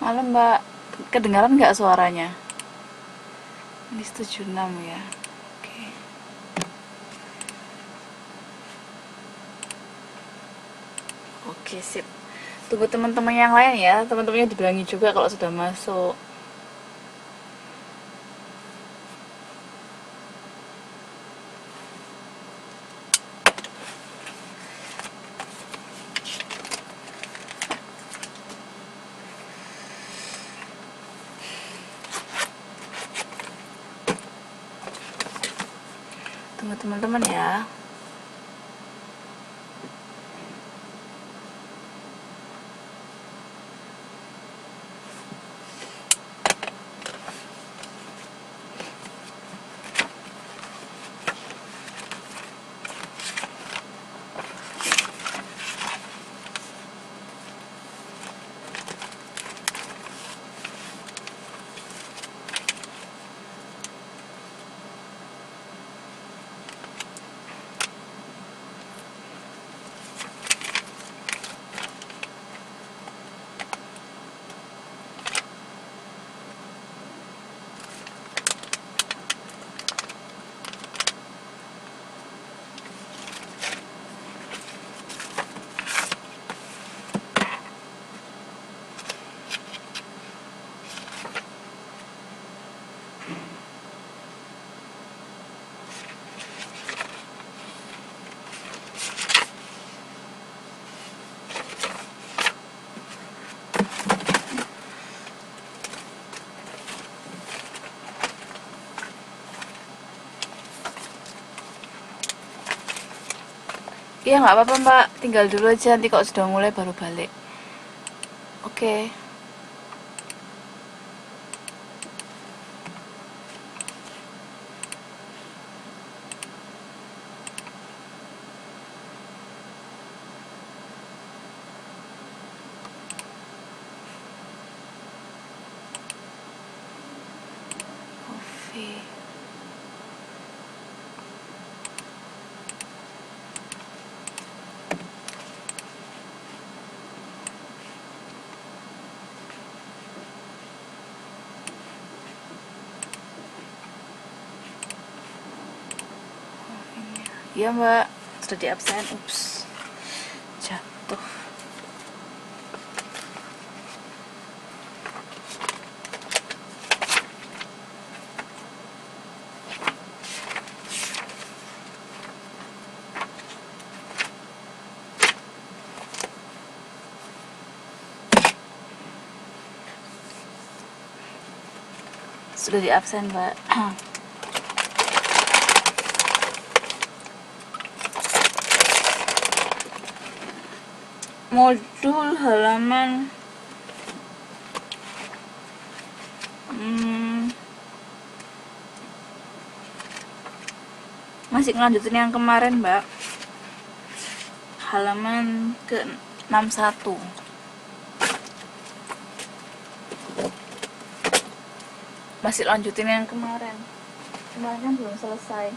Malam Mbak, kedengaran nggak suaranya? Ini 76 ya. Oke. Oke, sip. Tunggu teman-teman yang lain ya. Teman-temannya dibilangi juga kalau sudah masuk. Tunggu teman-teman ya. Iya nggak apa-apa Mbak, tinggal dulu aja, nanti kalau sudah mulai baru balik. Oke. Oke. Iya Mbak, sudah di absen. Ups, jatuh. Sudah di absen Mbak. Modul halaman masih ngelanjutin yang kemarin Mbak, halaman ke 61. Masih lanjutin yang kemarin kan belum selesai.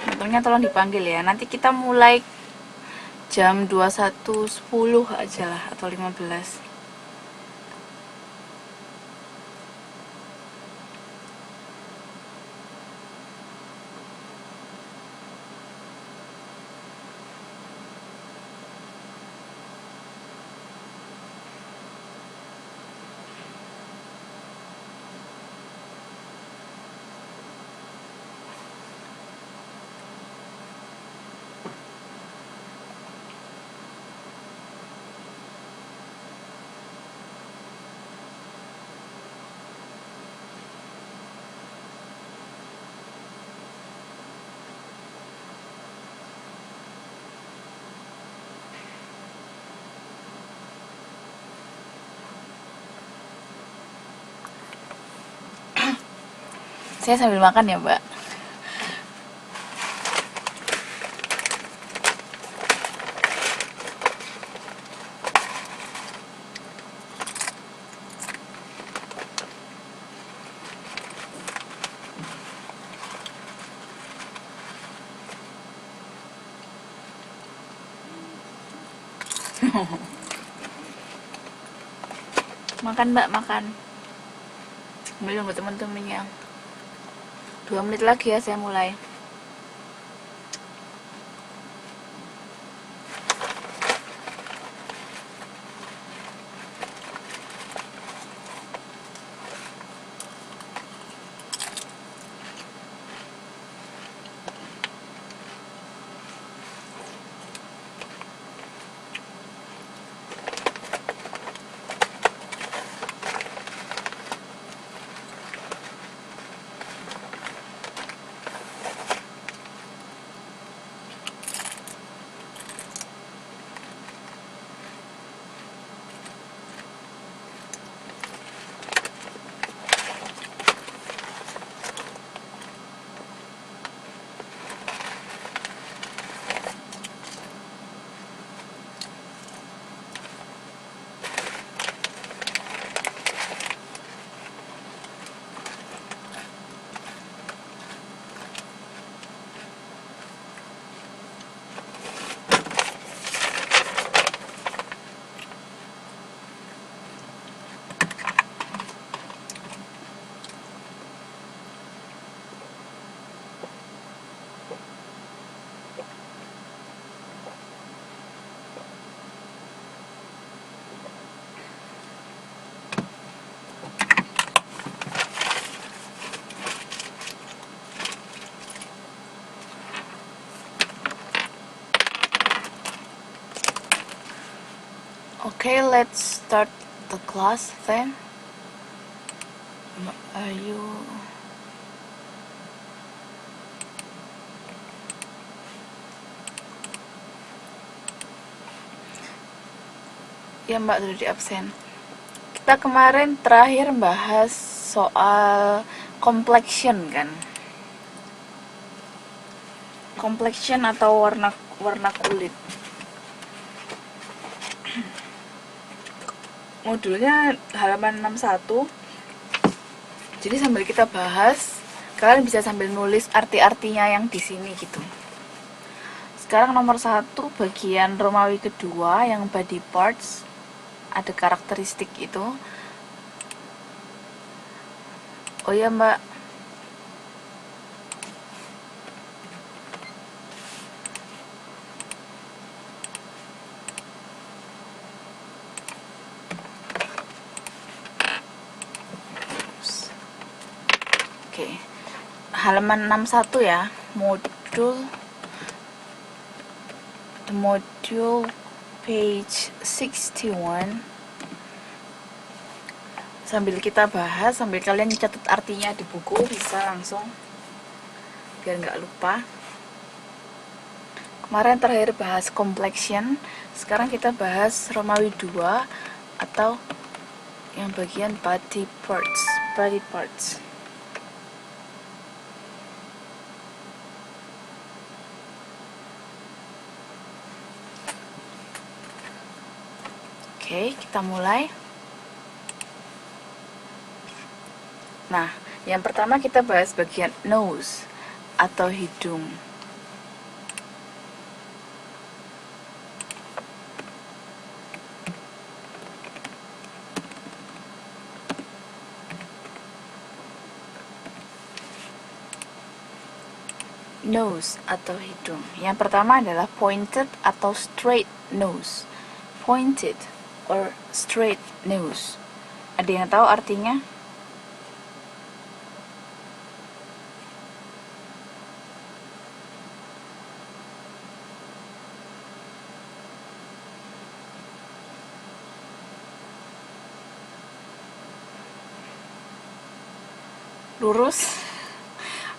Tentunya tolong dipanggil ya, nanti kita mulai jam 21.10 aja lah, atau 15. Saya sambil makan ya, Mbak. Makan, Mbak, makan. Belum buat teman-teman yang 2 menit lagi ya saya mulai. Okay, let's start the class then. Are you... Ya, Mbak, udah di absen. Kita kemarin terakhir bahas soal complexion kan. Complexion atau warna kulit. Modulnya halaman 61. Jadi sambil kita bahas, kalian bisa sambil nulis arti-artinya yang di sini gitu. Sekarang nomor 1 bagian Romawi kedua yang body parts, ada karakteristik itu. Oh ya, Mbak, oke, halaman 61 ya, module page 61. Sambil kita bahas, sambil kalian catat artinya di buku, bisa langsung biar nggak lupa. Kemarin terakhir bahas complexion, sekarang kita bahas Romawi 2 atau yang bagian body parts. Oke, kita mulai. Nah, yang pertama kita bahas bagian nose atau hidung. Nose atau hidung. Yang pertama adalah pointed atau straight nose. Pointed or straight nose. Ada yang tahu artinya? Lurus.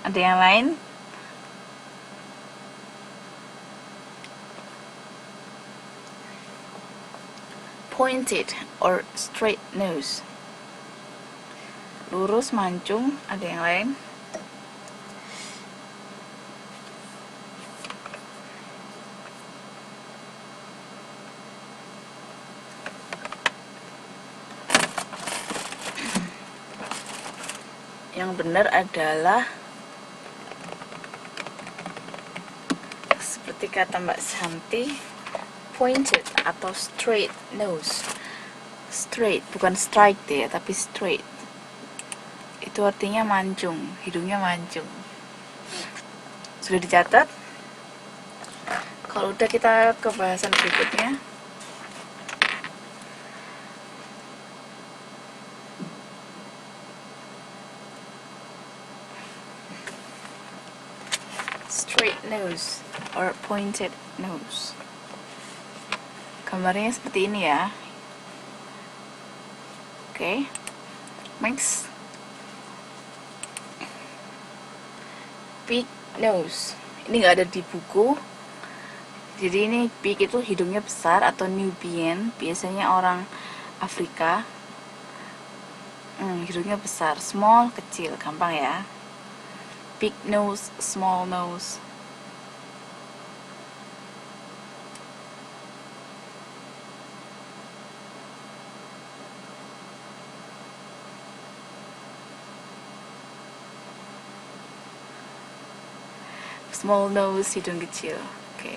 Ada yang lain? Pointed or straight nose. Lurus, mancung. Ada yang lain? Yang benar adalah seperti kata Mbak Santi, pointed atau straight nose. Straight, bukan straight ya, tapi straight. Itu artinya mancung, hidungnya mancung. Sudah dicatat? Kalau udah, kita ke bahasan berikutnya. Straight nose or pointed nose. Gambarnya seperti ini ya. Oke. Next. Big nose. Ini nggak ada di buku. Jadi ini big itu hidungnya besar atau Nubian. Biasanya orang Afrika. Hidungnya besar. Small, kecil. Gampang ya. Big nose, small nose. Small nose, hidung kecil. Oke.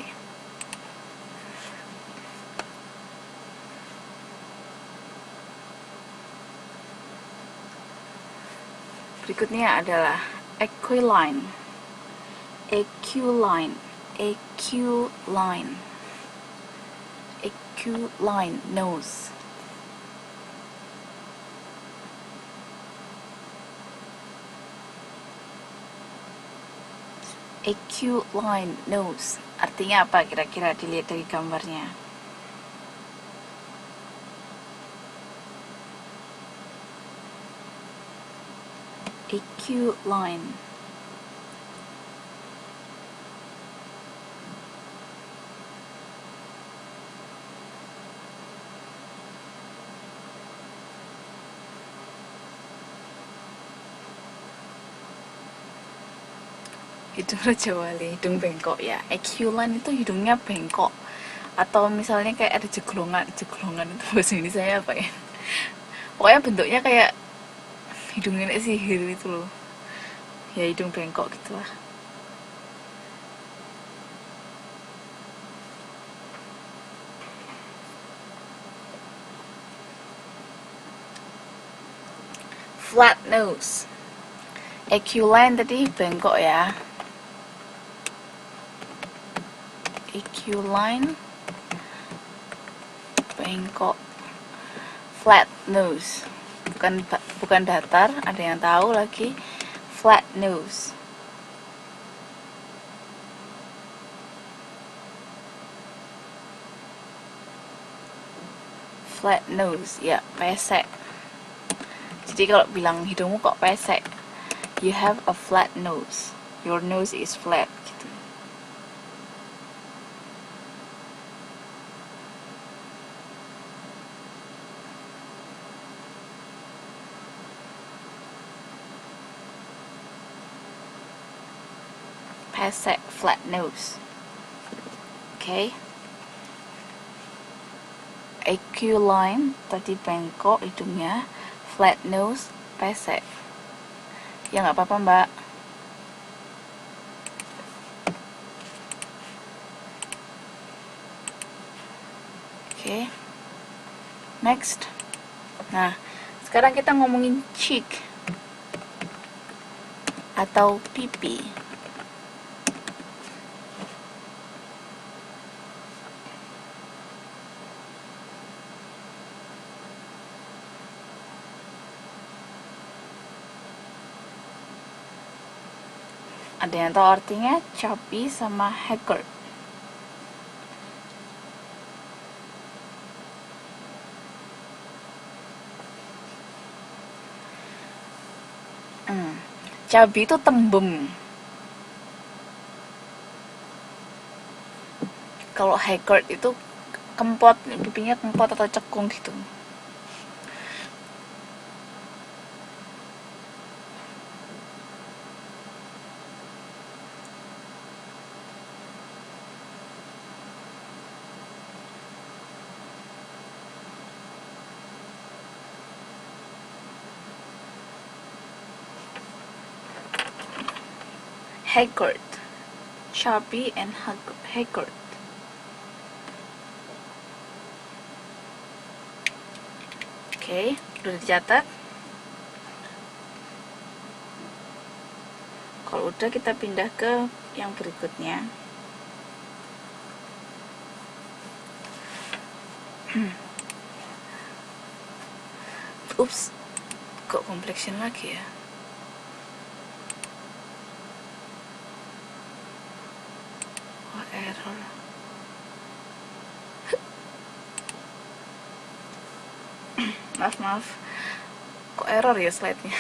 Berikutnya adalah aquiline. Aquiline. Aquiline. Aquiline nose. Aquiline nose. Artinya apa kira-kira, dilihat dari gambarnya? Aquiline. Hidung Raja Wali, hidung bengkok ya. Aquiline itu hidungnya bengkok. Atau misalnya kayak ada jeglongan itu bahasa Indonesia apa ya? Pokoknya bentuknya kayak hidung nenek sihir itu loh. Ya hidung bengkok gitu lah. Flat nose. Aquiline tadi bengkok ya. Aquiline bengkok. Flat nose, bukan datar. Ada yang tahu lagi? Flat nose. Flat nose, ya, pesek. Jadi kalau bilang hidungmu kok pesek, you have a flat nose. Your nose is flat gitu. Pesek, flat nose. Oke. Aquiline tadi bengkok hidungnya, flat nose, pesek. Ya nggak apa-apa Mbak. Oke. Next. Nah, sekarang kita ngomongin cheek atau pipi. Ada yang tahu artinya chubby sama haggard? Chubby itu tembem. Kalau haggard itu kempot, pipinya kempot atau cekung gitu. Haggard. Sharpie and Haggard. Oke, udah dicatat. Kalau udah, kita pindah ke yang berikutnya. Ups, kok complexion lagi ya? Oh, error. Maaf, kok error ya slide-nya?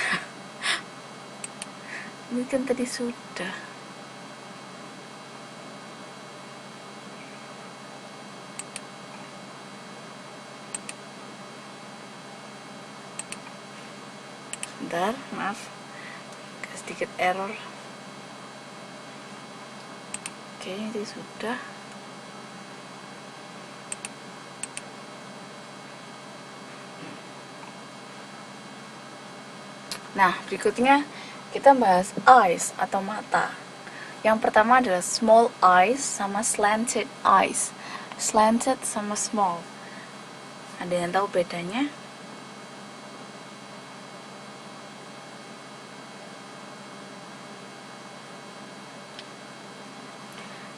Ini kan tadi sudah. Sebentar, maaf, sedikit error. Oke, ini sudah. Nah, berikutnya kita bahas eyes atau mata. Yang pertama adalah small eyes sama slanted eyes. Slanted sama small. Ada yang tahu bedanya?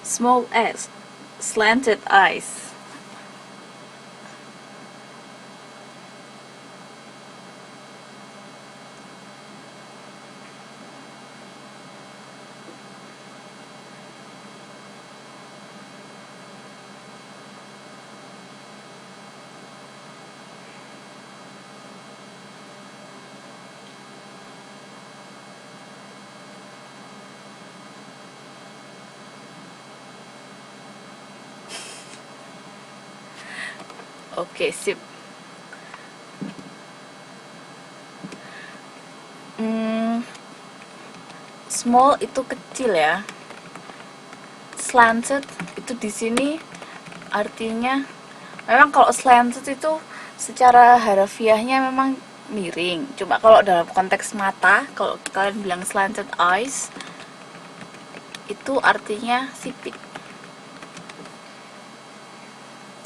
Small eyes, slanted eyes. Oke, sip. Small itu kecil ya. Slanted itu di sini artinya, memang kalau slanted itu secara harafiahnya memang miring. Cuma kalau dalam konteks mata, kalau kalian bilang slanted eyes, itu artinya sipit.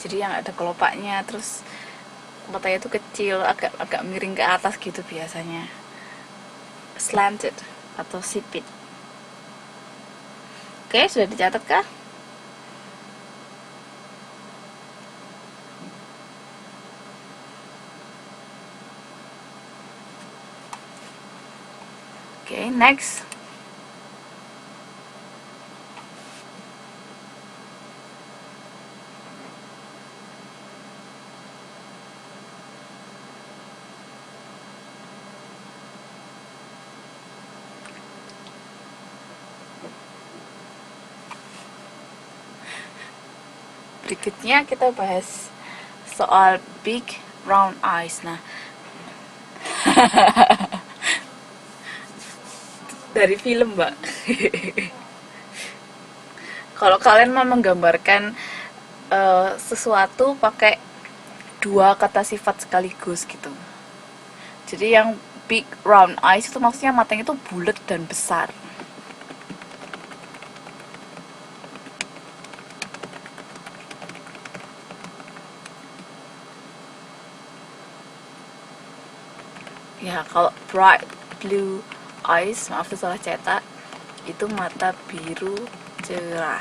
Jadi yang ada kelopaknya, terus matanya itu kecil, agak miring ke atas gitu biasanya. Slanted atau sipit. Oke, sudah dicatat kah? Oke, next. Berikutnya kita bahas soal big round eyes. Nah, dari film, Mbak. Kalau kalian mau menggambarkan sesuatu pakai dua kata sifat sekaligus gitu. Jadi yang big round eyes itu maksudnya matanya itu bulat dan besar. Ya, kalau bright blue eyes, maaf itu salah cetak, itu mata biru cerah.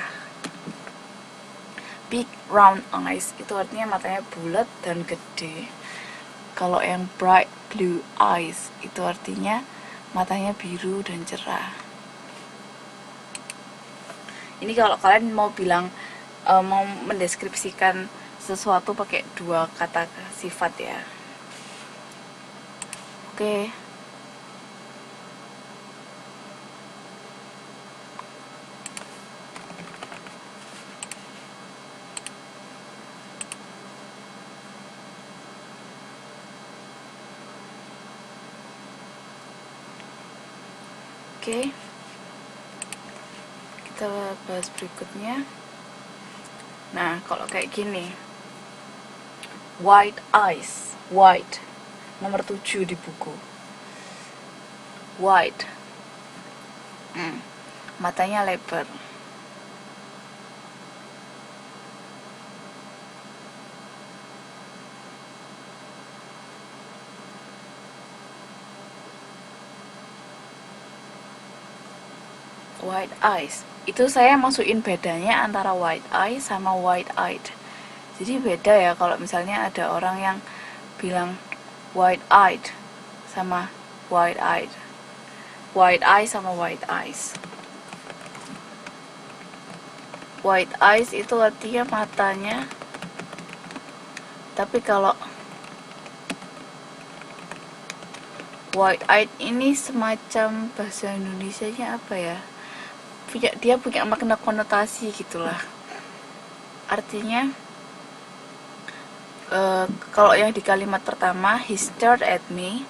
Big round eyes itu artinya matanya bulat dan gede. Kalau yang bright blue eyes itu artinya matanya biru dan cerah. Ini kalau kalian mau bilang, mau mendeskripsikan sesuatu pakai dua kata sifat ya. Oke. Oke. Kita bahas berikutnya. Nah, kalau kayak gini. White eyes, white. Nomor 7 di buku. White. matanya lebar. White eyes, itu saya masukin bedanya antara white eye sama wide eyed. Jadi beda ya kalau misalnya ada orang yang bilang wide eyed sama wide eyed. Wide eye sama white eyes. White eyes itu artinya matanya, tapi kalau wide eyed ini semacam bahasa Indonesianya apa ya, dia punya makna konotasi gitulah. Artinya kalau yang di kalimat pertama, he stared at me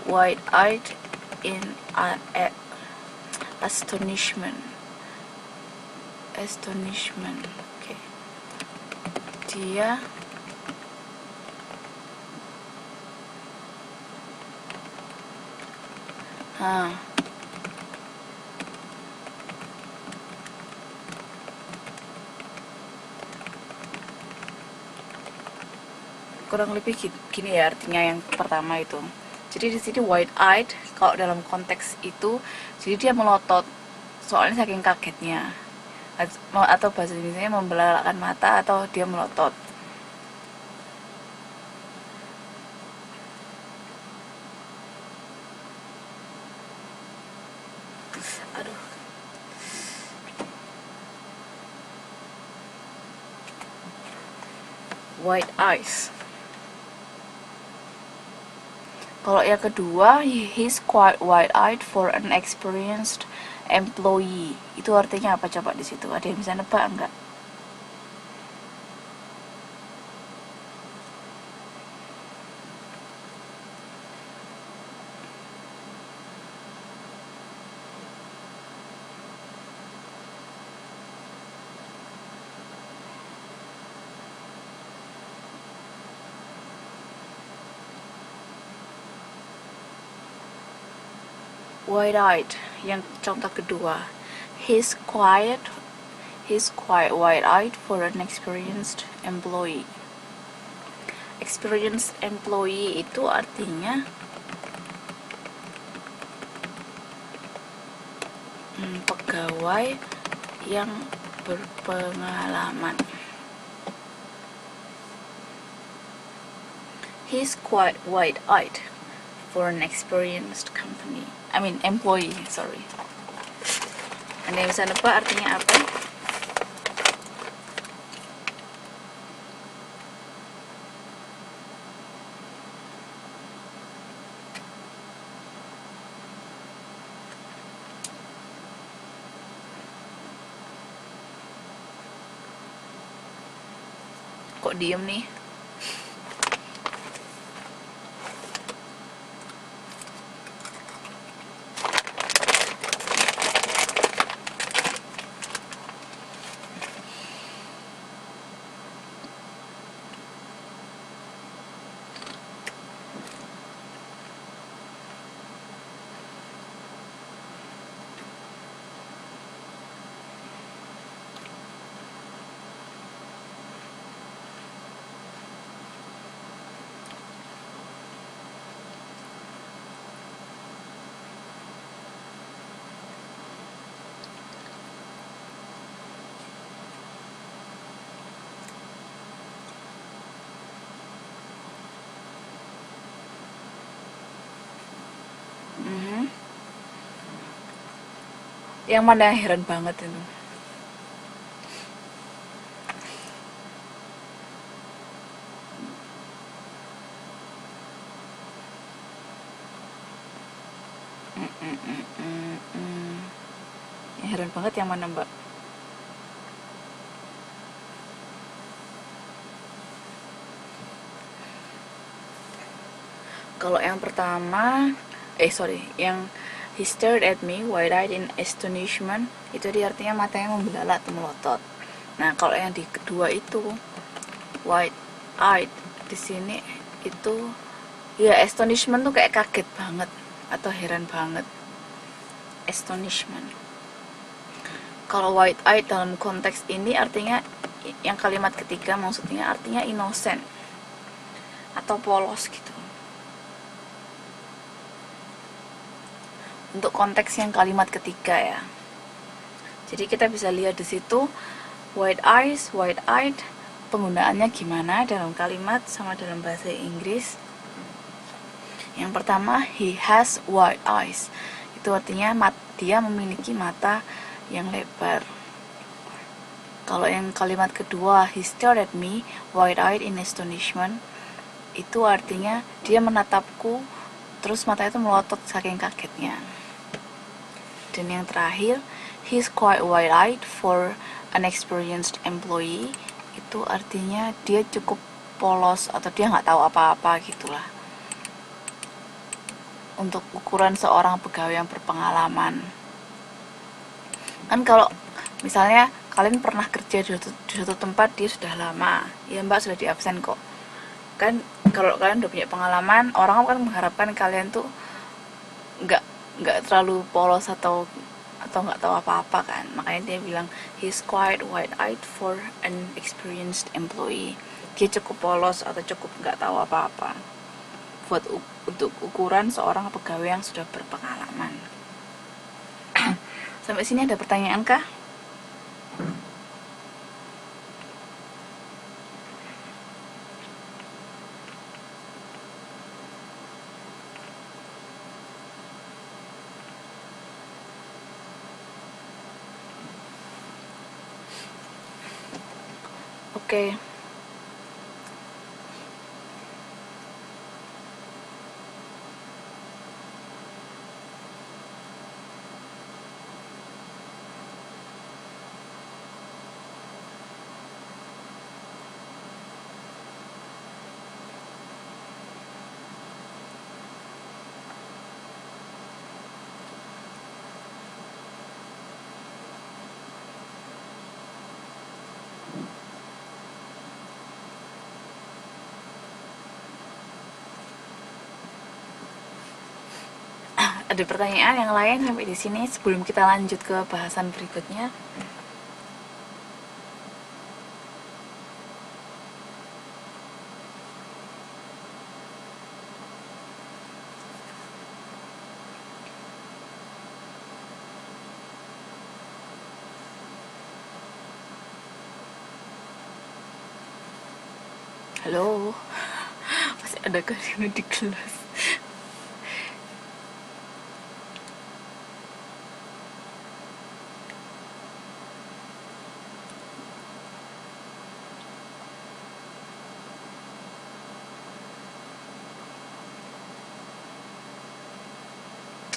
wide eyed in astonishment. Okay. Dia kurang lebih gini ya artinya yang pertama itu. Jadi di sini wide eyed kalau dalam konteks itu, jadi dia melotot soalnya saking kagetnya, atau bahasa Indonesia membelalakan mata atau dia melotot. Aduh. Wide eyes. Kalau yang kedua, he's quite wide-eyed for an experienced employee. Itu artinya apa coba di situ? Ada yang bisa nebak enggak? Wide-eyed, yang contoh kedua, he's quite wide-eyed for an experienced employee. Experienced employee itu artinya pegawai yang berpengalaman. He's quite wide-eyed for an experienced employee, sorry. Anda yang bisa nebak artinya apa? Kok diem nih? Yang mana yang heran banget itu? Yang heran banget yang mana, Mbak? Kalau yang pertama, yang he stared at me wide-eyed in astonishment, itu dia artinya matanya membelalak atau melotot. Nah, kalau yang di kedua itu wide-eyed, di sini itu Ya, astonishment tuh kayak kaget banget atau heran banget. Astonishment. Kalau wide eyed dalam konteks ini artinya, yang kalimat ketiga maksudnya artinya innocent atau polos gitu. Untuk konteks yang kalimat ketiga ya. Jadi kita bisa lihat di situ wide eyes, wide eyed penggunaannya gimana dalam kalimat sama dalam bahasa Inggris. Yang pertama, he has wide eyes. Itu artinya dia memiliki mata yang lebar. Kalau yang kalimat kedua, he stared at me wide-eyed in astonishment, itu artinya dia menatapku terus mata itu melotot saking kagetnya. Dan yang terakhir, he's quite wide-eyed for an experienced employee, itu artinya dia cukup polos atau dia nggak tahu apa-apa gitulah. Untuk ukuran seorang pegawai yang berpengalaman. Kan kalau misalnya kalian pernah kerja di suatu tempat, dia sudah lama, ya mbak sudah di absen kok. Kan kalau kalian udah punya pengalaman, orang kan mengharapkan kalian tuh nggak terlalu polos atau nggak tahu apa-apa kan. Makanya dia bilang he's quite wide-eyed for an experienced employee. Dia cukup polos atau cukup nggak tahu apa-apa untuk ukuran seorang pegawai yang sudah berpengalaman. Sampai sini ada pertanyaan kah? Oke. Ada pertanyaan yang lain sampai di sini sebelum kita lanjut ke bahasan berikutnya? Halo, masih ada kalian di kelas?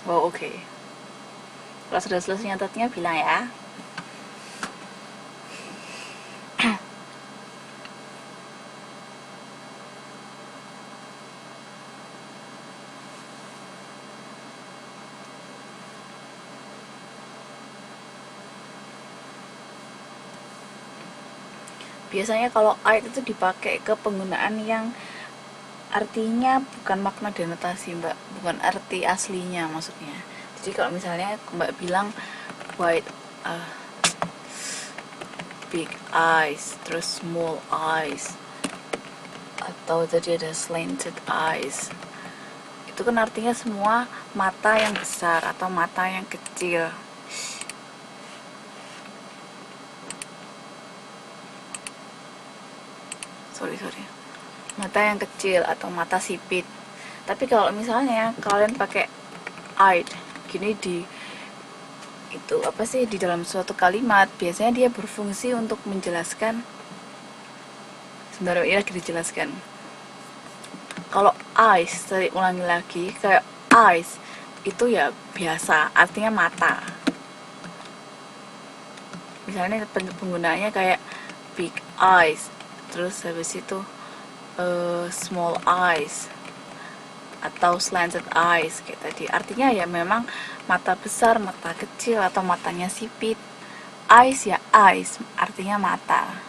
Oh oke. Kalau sudah selesai nyatetnya bilang ya. Biasanya kalau eyed itu dipakai ke penggunaan yang artinya bukan makna denotasi mbak, bukan arti aslinya maksudnya. Jadi kalau misalnya mbak bilang wide big eyes, terus small eyes, atau tadi ada slanted eyes, itu kan artinya semua mata yang besar atau mata yang kecil. Sorry mata yang kecil atau mata sipit. Tapi kalau misalnya kalian pakai eyed gini di itu apa sih di dalam suatu kalimat, biasanya dia berfungsi untuk menjelaskan. Sebentar ya, kita jelaskan. Kalau eyes, tadi ulangi lagi, kayak eyes itu ya biasa artinya mata. Misalnya penggunaannya kayak big eyes, terus habis itu small eyes atau slanted eyes kayak tadi, artinya ya memang mata besar, mata kecil, atau matanya sipit. Eyes ya eyes artinya mata.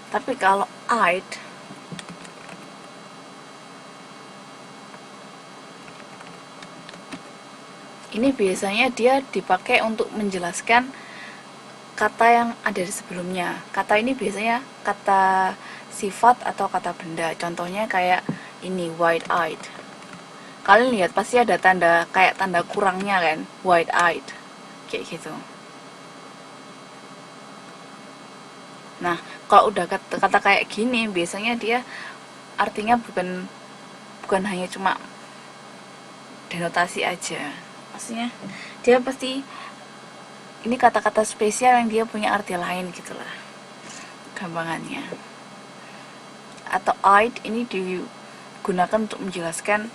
Tapi kalau eyed ini biasanya dia dipakai untuk menjelaskan kata yang ada di sebelumnya. Kata ini biasanya kata sifat atau kata benda. Contohnya kayak ini, wide-eyed. Kalian lihat pasti ada tanda kayak tanda kurangnya kan, wide-eyed, kayak gitu. Nah, kalau udah kata kayak gini, biasanya dia artinya bukan hanya cuma denotasi aja. Maksudnya dia pasti ini kata-kata spesial yang dia punya arti lain gitulah, gampangannya. Atau eyed ini digunakan untuk menjelaskan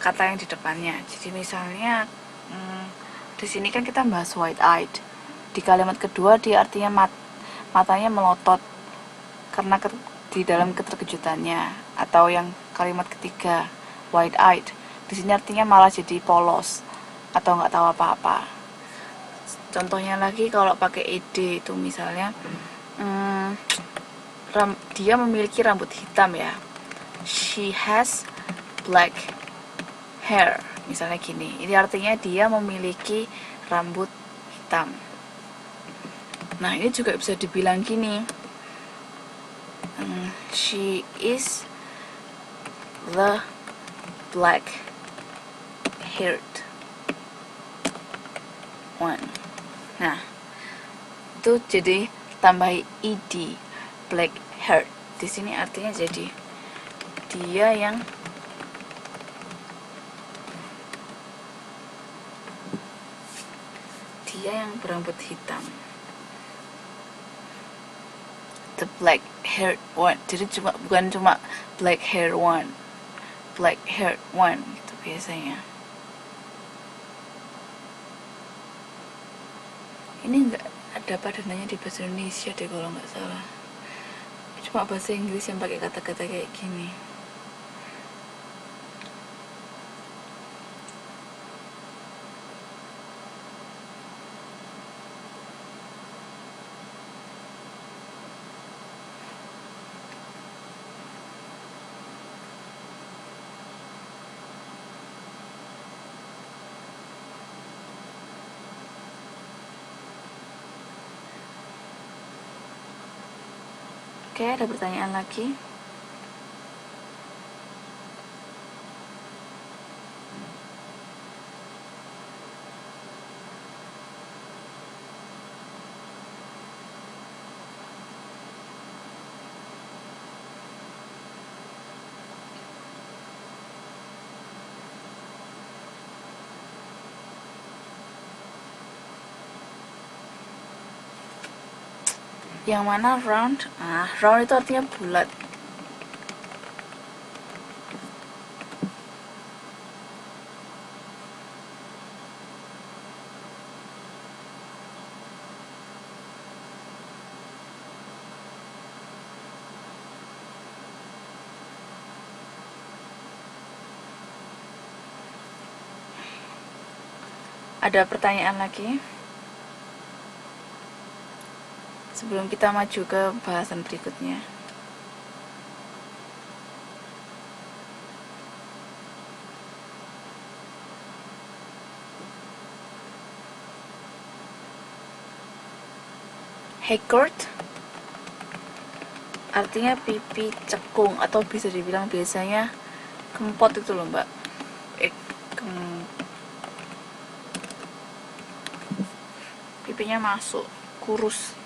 kata yang di depannya. Jadi misalnya di sini kan kita bahas wide-eyed. Di kalimat kedua dia artinya matanya melotot karena di dalam keterkejutannya. Atau yang kalimat ketiga wide-eyed, di sini artinya malah jadi polos atau nggak tahu apa-apa. Contohnya lagi kalau pakai ed itu misalnya dia memiliki rambut hitam ya, she has black hair, misalnya gini. Ini artinya dia memiliki rambut hitam. Nah, ini juga bisa dibilang gini, she is the black haired one. Nah, itu jadi tambahi ed, black haired. Di sini artinya jadi dia yang berambut hitam, the black haired one. Jadi bukan cuma black hair one, black haired one gitu biasanya. Ini enggak ada padanannya di bahasa Indonesia deh kalau nggak salah, cuma bahasa Inggris yang pakai kata-kata kayak gini. Oke, ada pertanyaan lagi? Yang mana round? Round itu artinya bulat. Ada pertanyaan lagi? Sebelum kita maju ke bahasan berikutnya. Haggard artinya pipi cekung atau bisa dibilang biasanya kempot itu loh mbak. Pipinya masuk, kurus.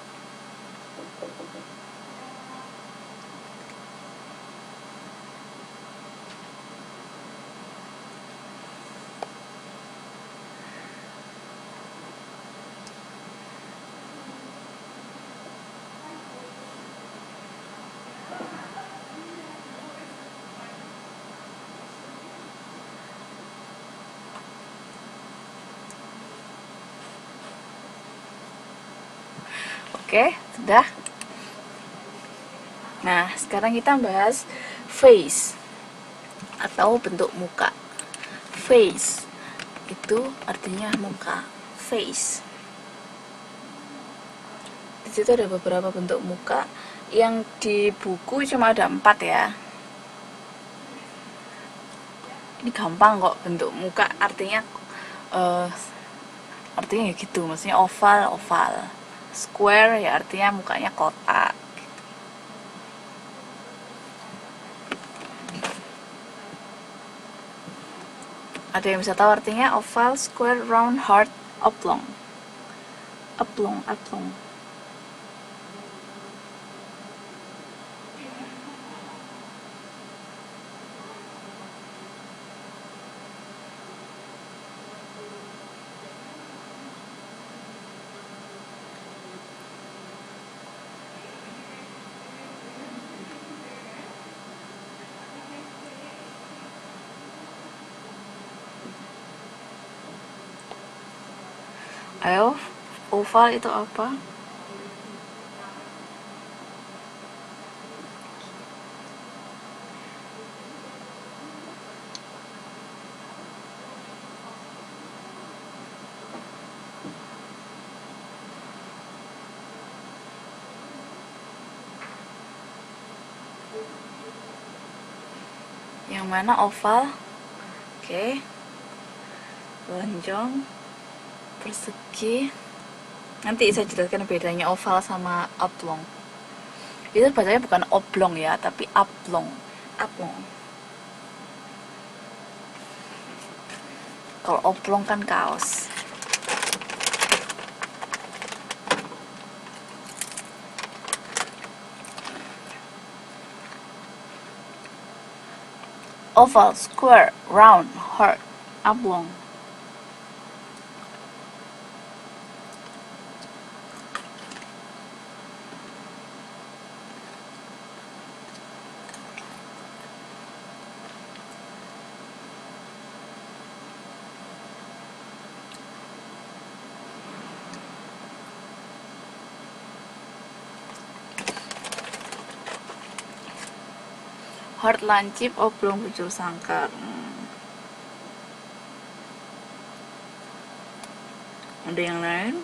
Oke, sudah. Nah, sekarang kita bahas face atau bentuk muka. Face itu artinya muka. Face. Di situ ada beberapa bentuk muka Yang di buku cuma ada 4 ya. Ini gampang kok bentuk muka, artinya eh, artinya ya gitu, maksudnya oval oval, square ya artinya mukanya kotak. Ada yang bisa tahu artinya oval, square, round, heart, oblong? Oblong, oblong. Ayo, oval itu apa? Yang mana oval? Oke. Lonjong, persegi. Nanti saya jelaskan bedanya oval sama oblong. Itu bacanya bukan oblong ya, tapi oblong. Oblong. Kalau oblong kan kaos. Oval, square, round, heart, oblong. Heart, lancip, oblong, bujur sangkar. Ada yang lain?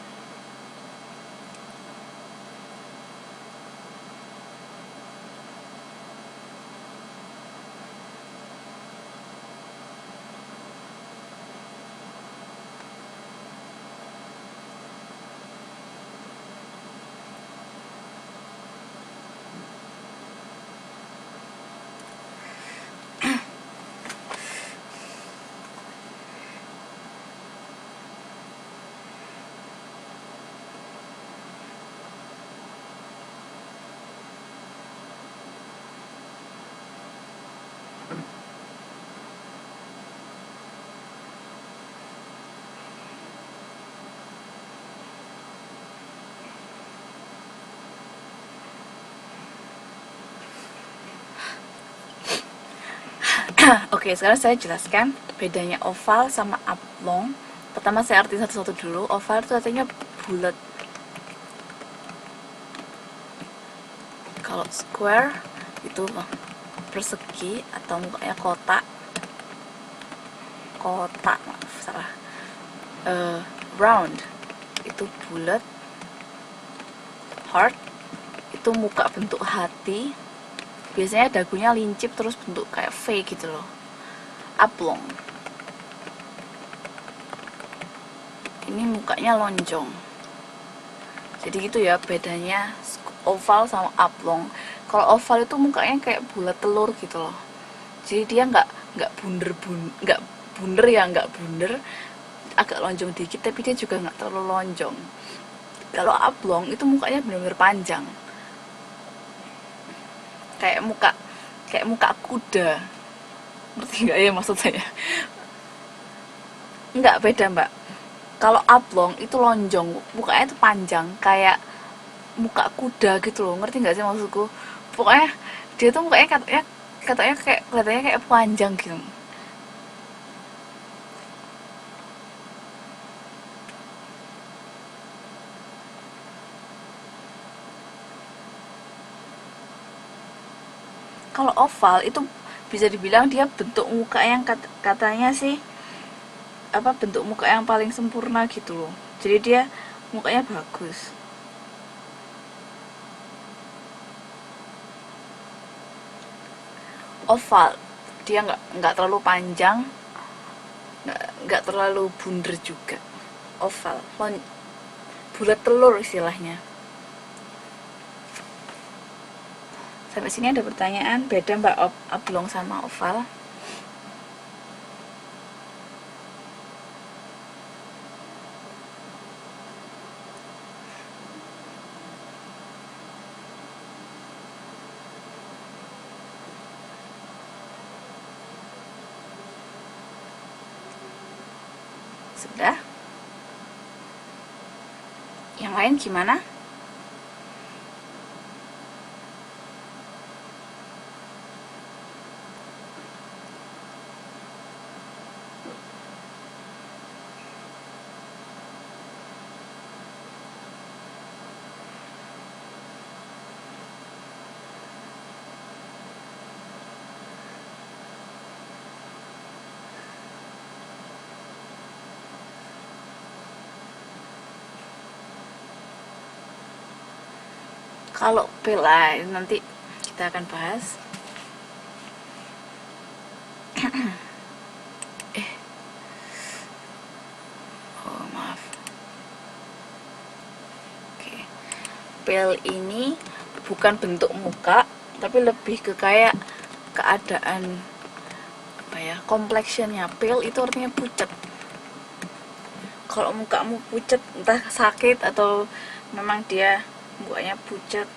Oke, sekarang saya jelaskan bedanya oval sama oblong. Pertama saya arti satu-satu dulu. Oval itu artinya bulat. Kalau square itu persegi atau mukanya kotak. Kotak, maaf salah. Round itu bulat. Heart itu muka bentuk hati. Biasanya dagunya lincip terus bentuk kayak V gitu loh. Oblong ini mukanya lonjong. Jadi gitu ya bedanya oval sama oblong. Kalau oval itu mukanya kayak bulat telur gitu loh. Jadi dia nggak nggak bunder ya, nggak bunder, agak lonjong dikit tapi dia juga nggak terlalu lonjong. Kalau oblong itu mukanya benar-benar panjang. Kayak muka kuda. Ngerti nggak ya maksud saya? Nggak, beda mbak. Kalau oblong itu lonjong, mukanya itu panjang kayak muka kuda gitu loh. Ngerti nggak sih maksudku? Pokoknya dia tuh mukanya katanya kayak kelihatannya kayak panjang gitu. Kalau oval itu bisa dibilang dia bentuk muka yang katanya sih apa, bentuk muka yang paling sempurna gitu loh. Jadi dia mukanya bagus. oval, dia nggak terlalu panjang, nggak terlalu bunder juga, oval, bulat telur istilahnya. Sampai sini ada pertanyaan, beda mbak oblong sama oval? Sudah? Yang lain gimana? Kalau peel nanti kita akan bahas. Oh maaf. Oke. Peel ini bukan bentuk muka, tapi lebih ke kayak keadaan apa ya, complexionnya. Pale itu artinya pucat. Kalau mukamu pucat, entah sakit atau memang dia mukanya pucat,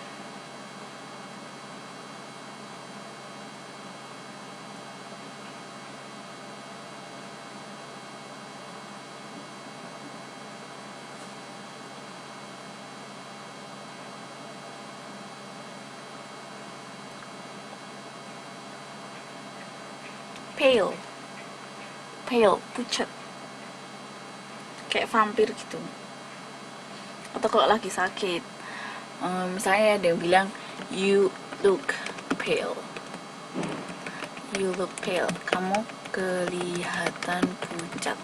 pale, pale, pucat, kayak vampir gitu. Atau kalau lagi sakit, misalnya ada yang bilang you look pale, you look pale, kamu kelihatan pucat.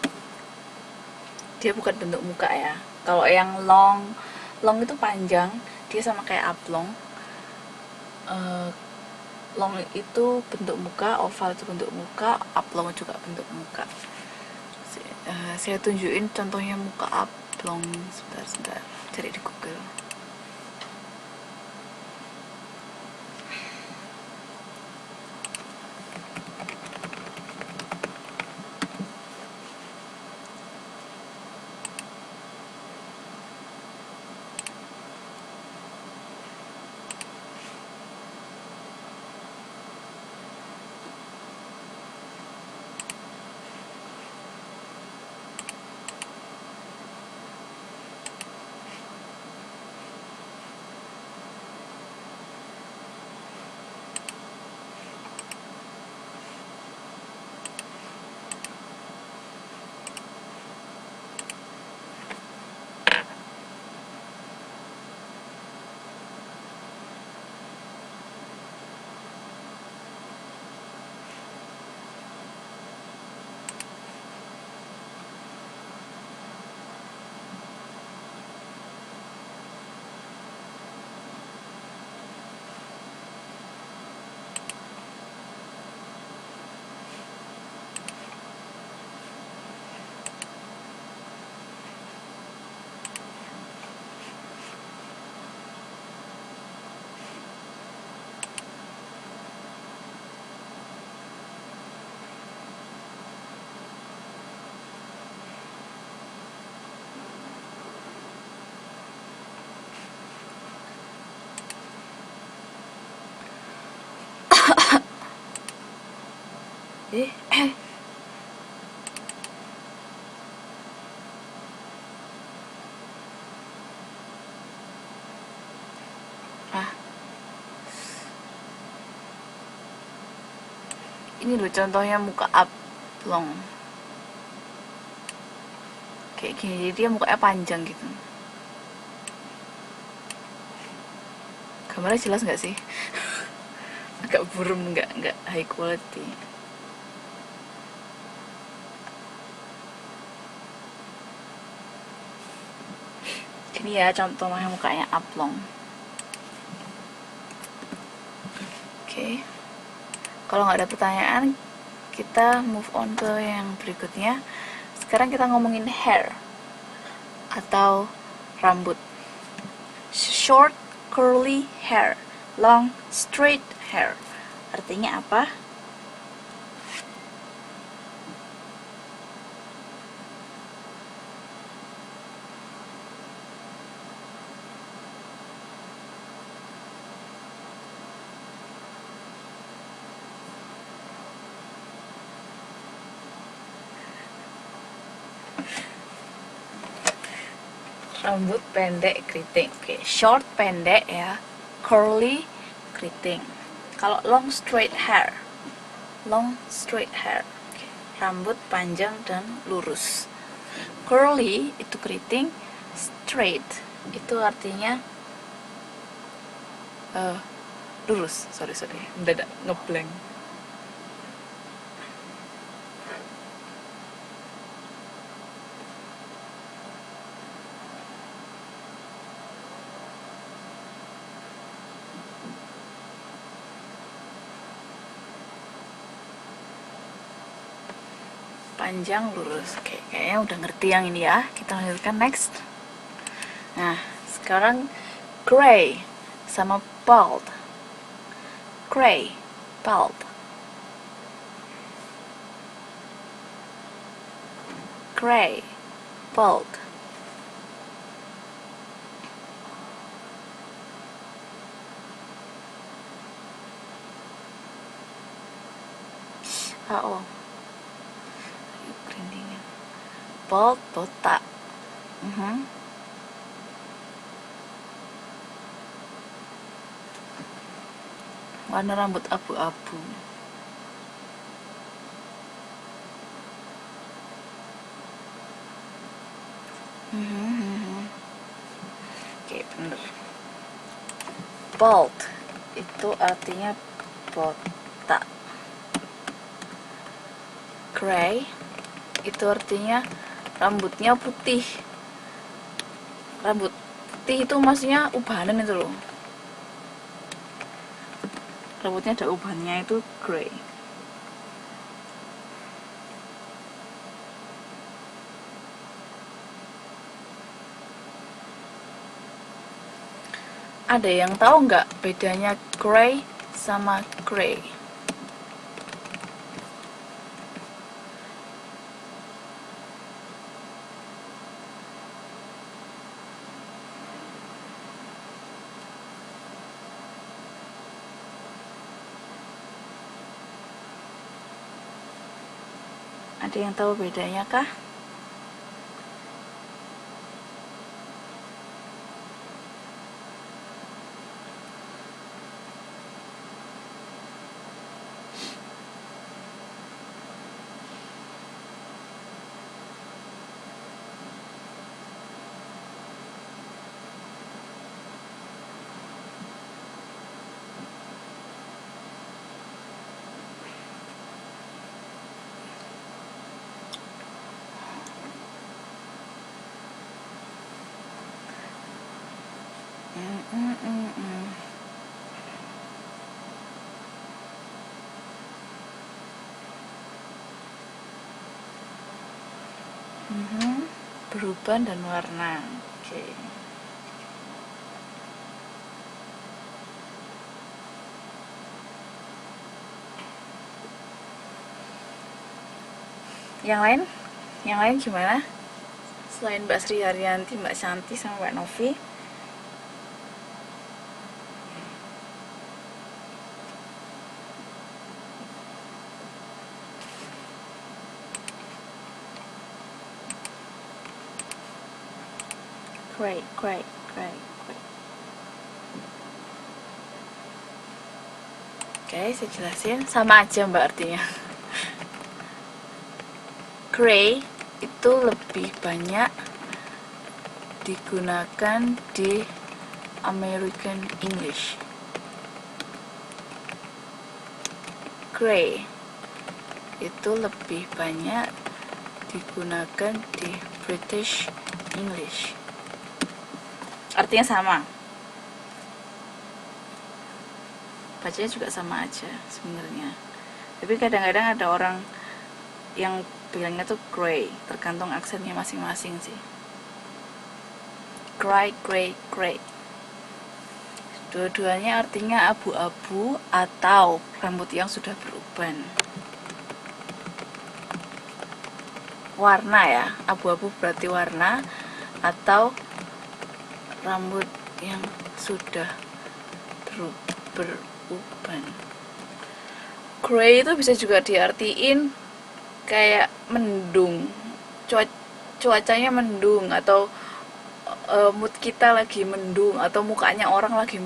Dia bukan bentuk muka ya. Kalau yang long, long itu panjang, dia sama kayak oblong. Long itu bentuk muka, oval itu bentuk muka, oblong juga bentuk muka. Saya tunjukin contohnya muka oblong. Sebentar, cari di Google. Eh, ah, ini loh contohnya muka oblong. Kayak gini, jadi dia mukanya panjang gitu. Gambarnya jelas nggak sih? Agak buram, nggak high quality. Ini ya contohnya mukanya oblong. Oke. Kalau nggak ada pertanyaan, kita move on ke yang berikutnya. Sekarang kita ngomongin hair atau rambut. Short curly hair, long straight hair. Artinya apa? Rambut pendek keriting. Oke, short pendek ya, curly keriting. Kalau long straight hair, Oke, rambut panjang dan lurus. Curly itu keriting, straight itu artinya lurus. Sorry, mendadak ngeblank. Panjang lurus. Oke, kayaknya udah ngerti yang ini ya. Kita lanjutkan next. Nah, sekarang gray sama bald. Gray, bald. Gray, bald. Oh. Bald, botak. Warna rambut abu-abu. Oke, bener. Bald itu artinya botak. Gray itu artinya rambutnya putih. Rambut putih itu maksudnya ubanan itu loh. Rambutnya ada ubannya, itu gray. Ada yang tahu nggak bedanya gray sama gray? Ada yang tahu bedanya kah? Perubahan dan warna. Oke. Yang lain gimana? Selain Mbak Sri Haryanti, Mbak Shanti sama Mbak Novi. Great. Oke, saya jelasin. Sama aja Mbak artinya. Gray itu lebih banyak digunakan di American English. Gray itu lebih banyak digunakan di British English. Artinya sama. Bacanya juga sama aja sebenarnya. Tapi kadang-kadang ada orang yang bilangnya tuh gray, tergantung aksennya masing-masing sih. Gray, gray, gray. Dua-duanya artinya abu-abu atau rambut yang sudah beruban. Warna ya, abu-abu berarti warna, atau rambut yang sudah beruban. Gray itu bisa juga diartiin kayak mendung, cuacanya mendung, atau mood kita lagi mendung, atau mukanya orang lagi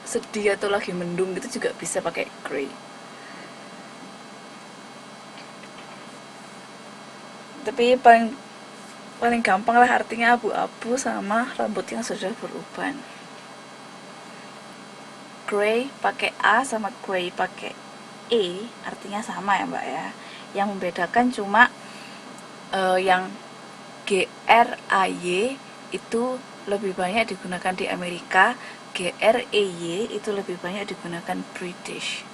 sedih atau lagi mendung, gitu juga bisa pakai gray. Tapi paling gampang lah artinya abu-abu sama rambut yang sudah beruban. Gray pakai A sama gray pakai E artinya sama ya mbak ya. Yang membedakan cuma yang GRAY itu lebih banyak digunakan di Amerika, GREY itu lebih banyak digunakan British.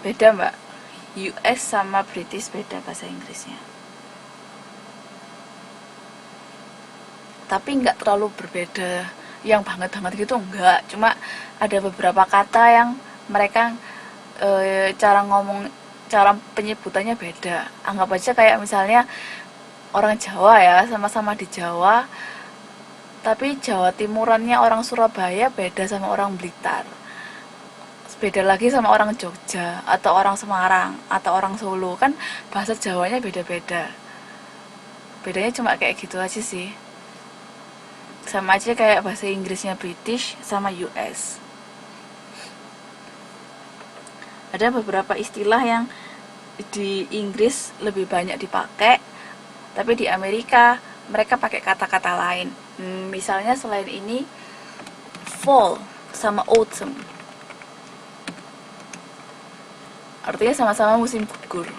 Beda mbak, US sama British beda bahasa Inggrisnya. Tapi nggak terlalu berbeda yang banget-banget gitu, enggak. Cuma ada beberapa kata yang mereka cara penyebutannya beda. Anggap aja kayak misalnya orang Jawa ya, sama-sama di Jawa, tapi Jawa Timurannya orang Surabaya beda sama orang Blitar, beda lagi sama orang Jogja atau orang Semarang atau orang Solo. Kan bahasa Jawanya beda-beda, bedanya cuma kayak gitu aja sih. Sama aja kayak bahasa Inggrisnya British sama US. Ada beberapa istilah yang di Inggris lebih banyak dipakai, tapi di Amerika mereka pakai kata-kata lain. Misalnya selain ini, fall sama autumn artinya sama-sama musim gugur.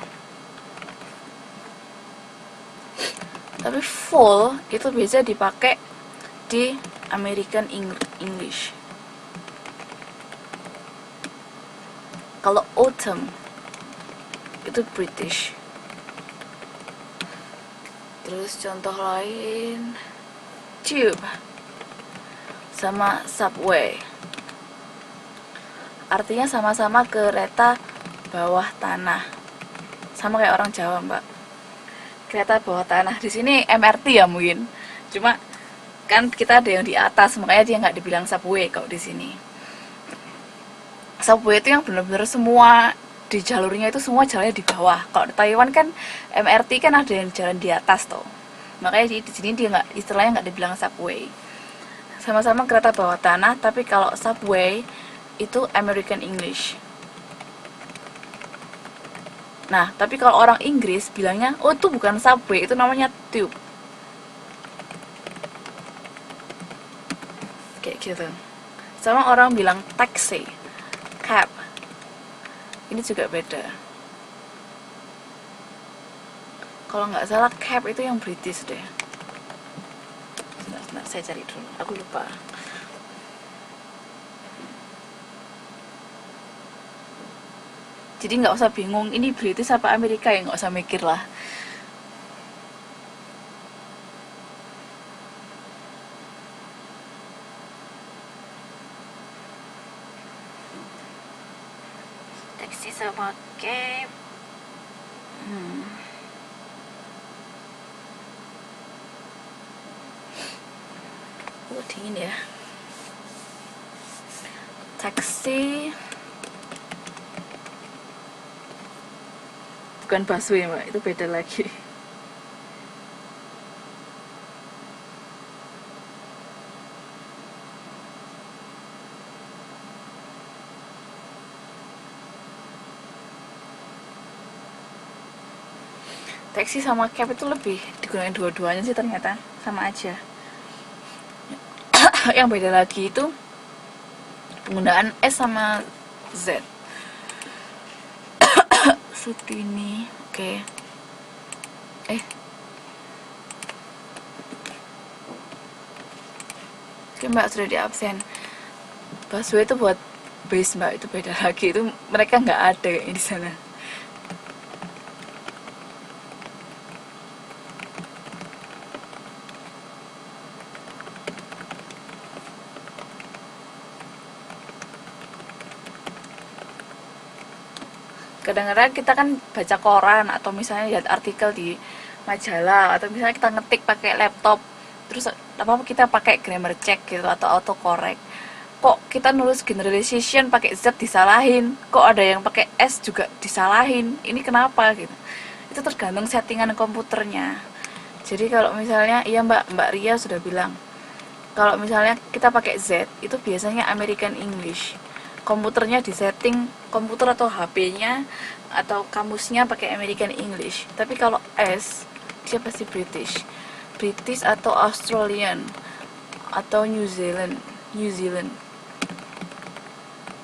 Tapi fall itu biasa dipakai di American English. Kalau autumn itu British. Terus contoh lain, tube sama subway artinya sama-sama kereta bawah tanah. Sama kayak orang Jawa mbak, kereta bawah tanah. Di sini MRT ya mungkin, cuma kan kita ada yang di atas, makanya dia nggak dibilang subway. Kalau di sini subway itu yang benar-benar semua di jalurnya itu semua jalannya di bawah. Kalau di Taiwan kan MRT kan ada yang jalan di atas toh, makanya di sini dia nggak, istilahnya nggak dibilang subway. Sama-sama kereta bawah tanah, tapi kalau subway itu American English. Nah, tapi kalau orang Inggris bilangnya, oh itu bukan subway, itu namanya tube. Kayak gitu. Sama orang bilang taxi, cab. Ini juga beda. Kalau nggak salah cab itu yang British deh. Sebentar, saya cari dulu, aku lupa. Jadi nggak usah bingung ini British apa Amerika, ya nggak usah mikir lah. Taxi sama cab. Oh dingin ya. Taxi bukan busway mbak, itu beda lagi. Taxi sama cab itu lebih digunakan dua-duanya sih, ternyata sama aja. Yang beda lagi itu penggunaan S sama Z. Sudini, oke. Oke mbak, sudah di absen. Busway itu buat base mbak, itu beda lagi, itu mereka nggak ada di sana. Kadang-kadang kita kan baca koran atau misalnya lihat artikel di majalah, atau misalnya kita ngetik pakai laptop, terus apa kita pakai grammar check gitu atau autocorrect, kok kita nulis generalization pakai Z disalahin, kok ada yang pakai S juga disalahin, ini kenapa gitu. Itu tergantung settingan komputernya. Jadi kalau misalnya, iya mbak Ria sudah bilang, kalau misalnya kita pakai Z itu biasanya American English, komputernya disetting, komputer atau HP-nya atau kamusnya pakai American English. Tapi kalau S dia pasti British atau Australian atau New Zealand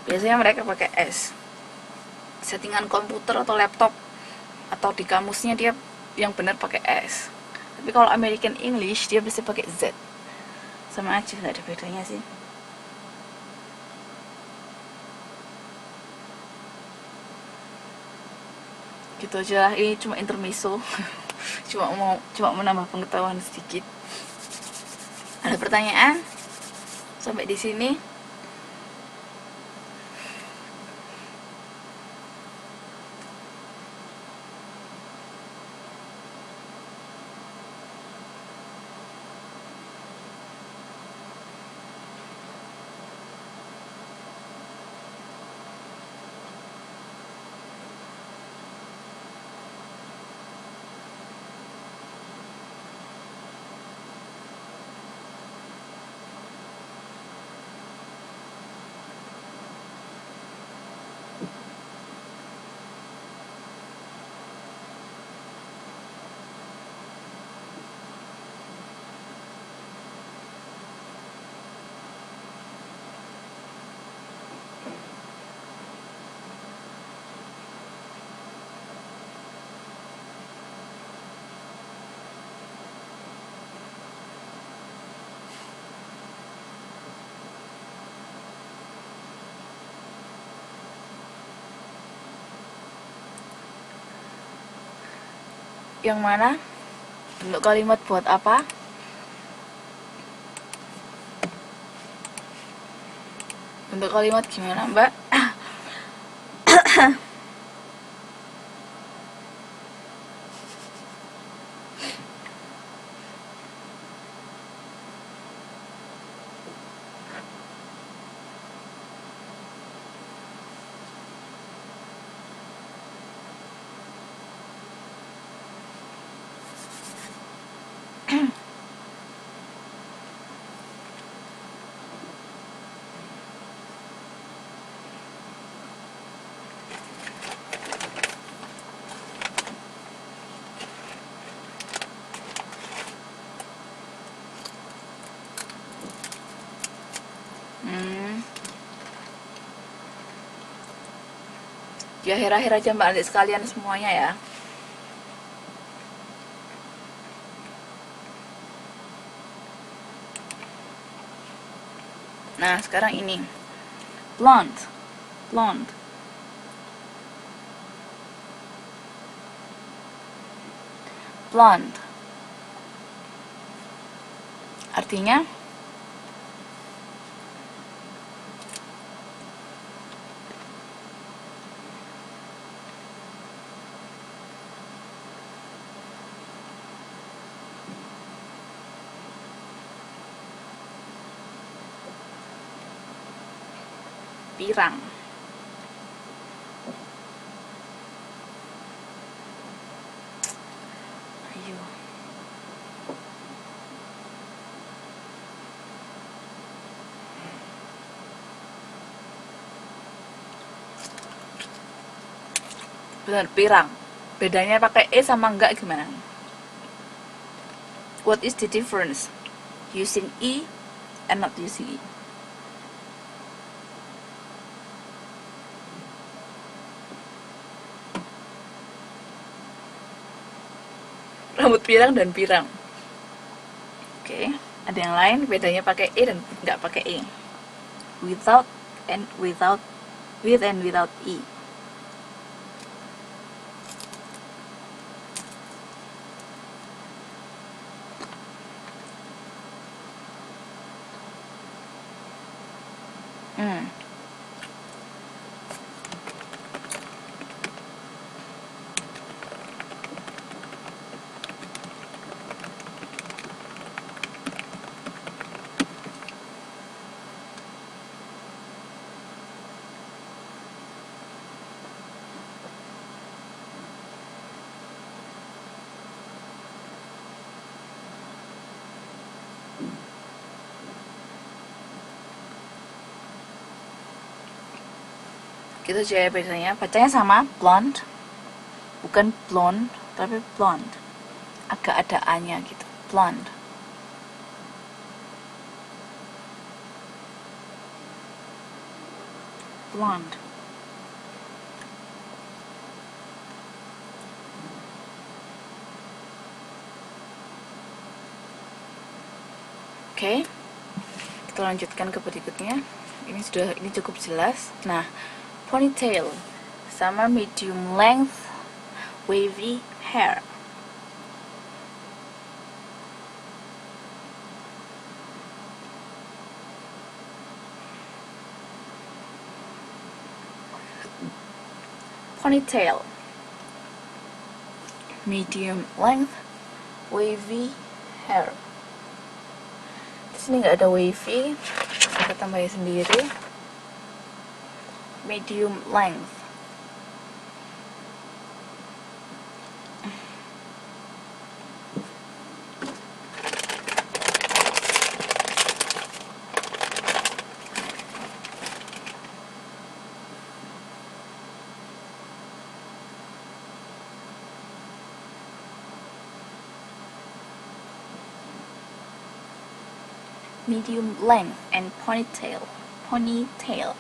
biasanya mereka pakai S. Settingan komputer atau laptop atau di kamusnya dia yang benar pakai S. Tapi kalau American English dia pasti pakai Z. Sama aja, nggak ada bedanya sih. Gitu aja lah, ini cuma intermezzo. cuma menambah pengetahuan sedikit. Ada pertanyaan sampai di sini? Yang mana? Bentuk kalimat buat apa? Bentuk kalimat gimana, Mbak? Di akhir-akhir aja mbak adik sekalian semuanya ya. Nah sekarang ini blonde artinya pirang. Ayo. Benar, pirang. Bedanya pakai E sama enggak gimana? What is the difference using E and not using E? Rambut pirang dan pirang. Oke, ada yang lain bedanya pakai E dan nggak pakai E? Without and without with and without E. Gitu aja bedanya. Bacanya sama, blonde, bukan blonde tapi blonde, agak ada a nya gitu, blonde. Blonde. Oke, kita lanjutkan ke berikutnya. Ini cukup jelas. Nah, ponytail sama medium length wavy hair. Ponytail, medium length wavy hair. Di sini nggak ada wavy, kita tambahin sendiri. Medium length. Medium length and ponytail. Ponytail.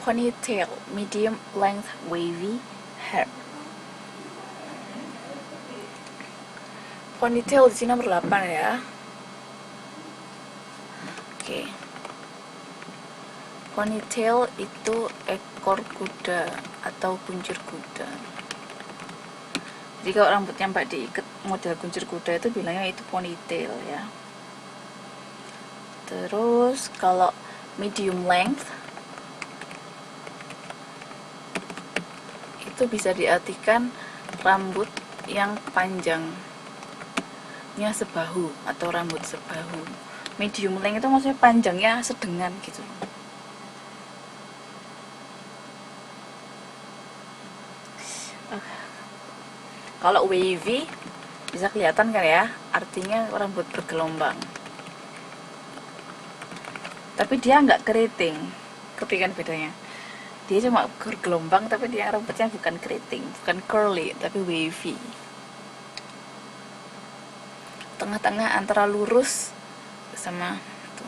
Ponytail, medium length wavy hair. Ponytail di sini nomor 8 ya. Oke. Ponytail itu ekor kuda atau kuncir kuda. Jadi kalau rambutnya Mbak diikat model kuncir kuda itu bilangnya itu ponytail ya. Terus kalau medium length itu bisa diartikan rambut yang panjangnya sebahu atau rambut sebahu. Medium length itu maksudnya panjangnya sedengan gitu. Kalau wavy bisa kelihatan kan ya, artinya rambut bergelombang. Tapi dia nggak keriting, kepikan bedanya. Dia cuma bergelombang tapi dia rambutnya bukan keriting, bukan curly tapi wavy. Tengah-tengah antara lurus sama itu.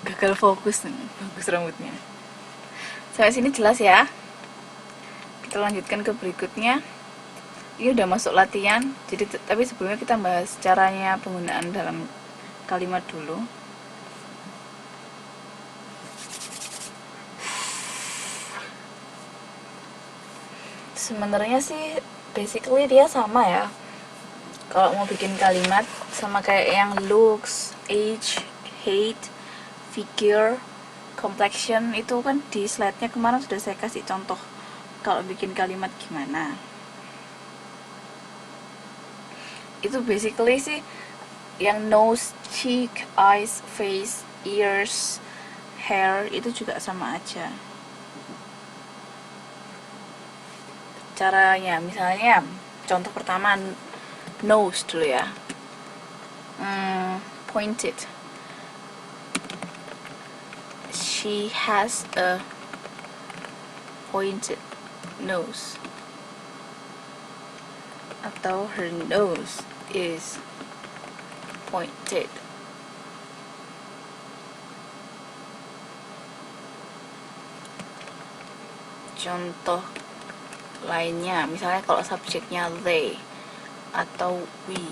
Gagal fokus nih, bagus rambutnya. Sampai sini jelas ya. Kita lanjutkan ke berikutnya. Ini udah masuk latihan, jadi tapi sebelumnya kita bahas caranya penggunaan dalam kalimat dulu. Sebenarnya sih basically dia sama ya. Kalau mau bikin kalimat sama kayak yang looks, age, height, figure, complexion itu kan di slide-nya kemarin sudah saya kasih contoh kalau bikin kalimat gimana. Itu basically sih yang nose, cheek, eyes, face, ears, hair itu juga sama aja. Caranya misalnya contoh pertama nose dulu ya. Pointed. She has a pointed nose. Atau her nose is pointed. Contoh lainnya, misalnya kalau subjeknya they atau we,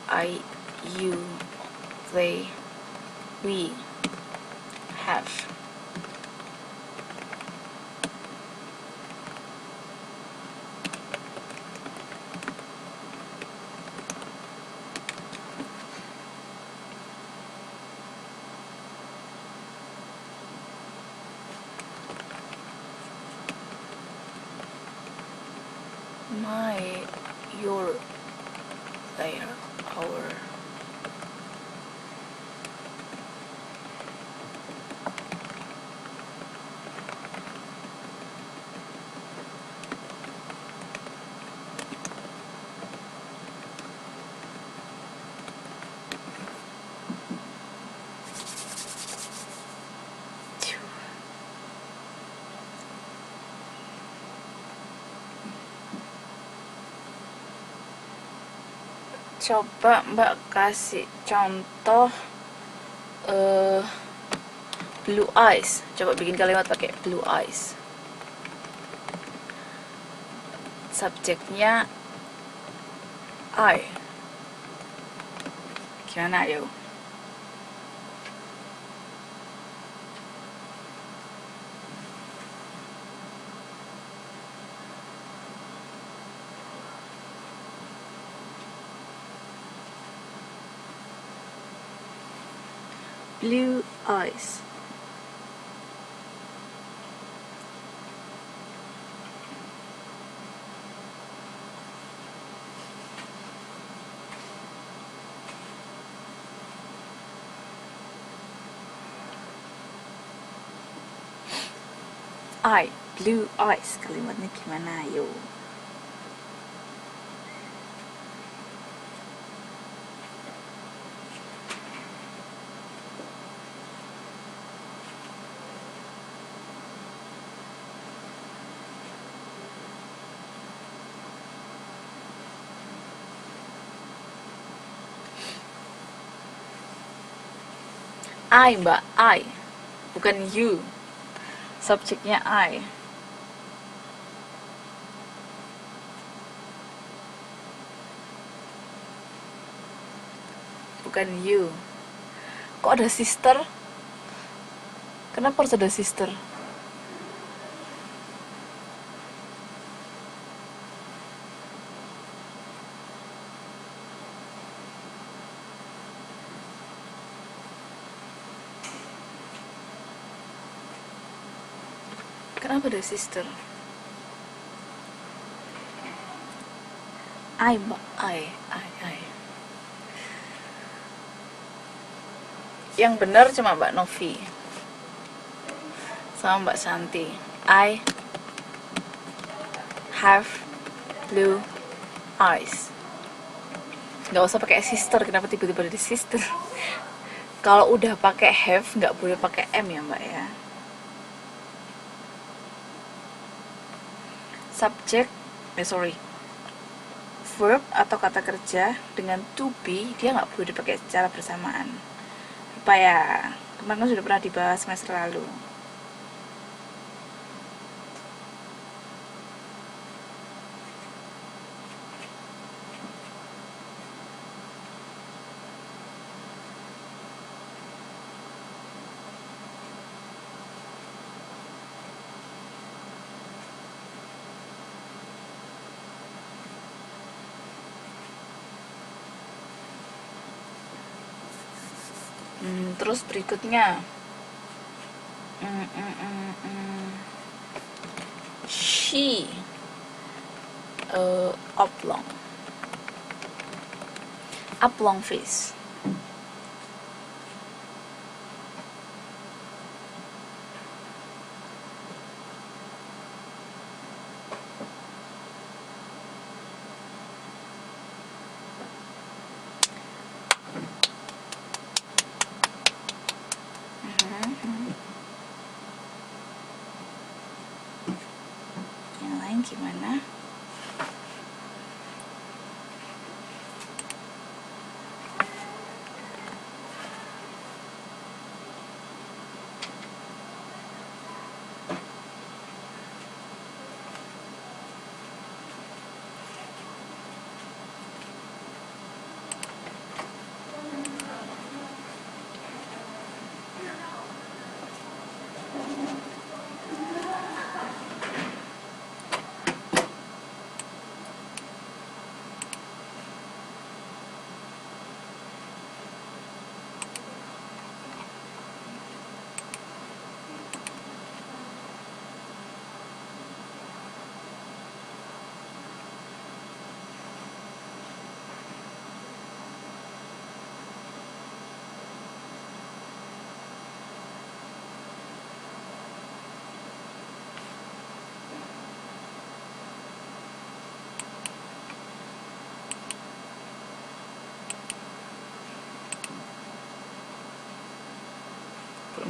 I, you, they, we have. My, your, their, our. Coba Mbak kasih contoh blue eyes. Coba bikin kalimat pakai blue eyes. Subjeknya I. Gimana yuk? Blue eyes. I, blue eyes. Kalimatnya gimana yuk? I Mbak, I, bukan you. Subjeknya I. Bukan you. Kok ada sister? Kenapa harus ada sister? Kenapa ada sister? I Mbak, I. Yang benar cuma Mbak Novi sama Mbak Santi. I have blue eyes. Nggak usah pakai sister. Kenapa tiba-tiba ada sister? Kalau udah pakai have nggak boleh pakai m ya Mbak ya. Subjek, verb atau kata kerja dengan to be dia nggak boleh dipakai secara bersamaan. Apa ya? Kemarin sudah pernah dibahas semester lalu. Terus berikutnya she oblong face.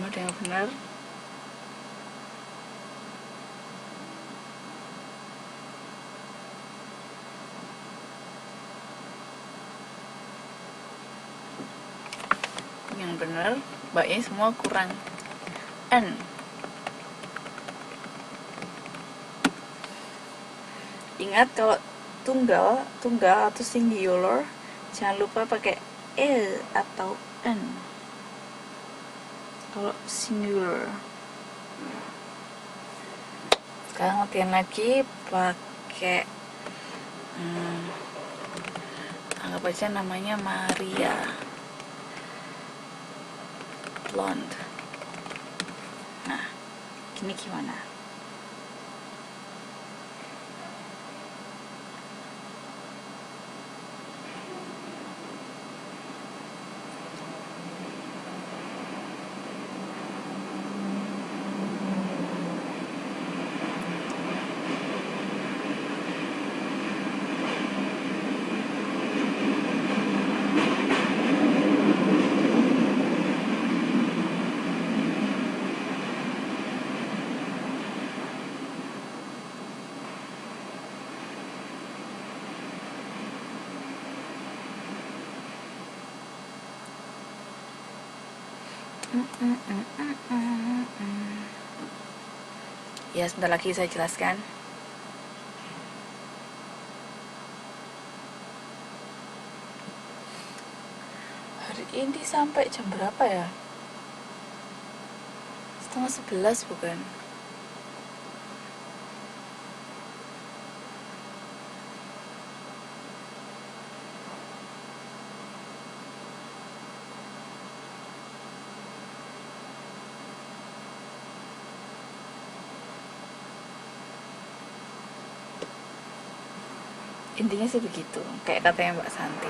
belum ada yang benar. Yang benar mbaknya semua kurang. N. Ingat kalau tunggal atau singular jangan lupa pakai atau n. Kalau singular. Sekarang latihan lagi pakai anggap aja namanya Maria Blonde. Nah, gini gimana? Ya, sebentar lagi saya jelaskan. Hari ini sampai jam berapa ya? 10:30 bukan? Intinya sih begitu, kayak katanya Mbak Santi.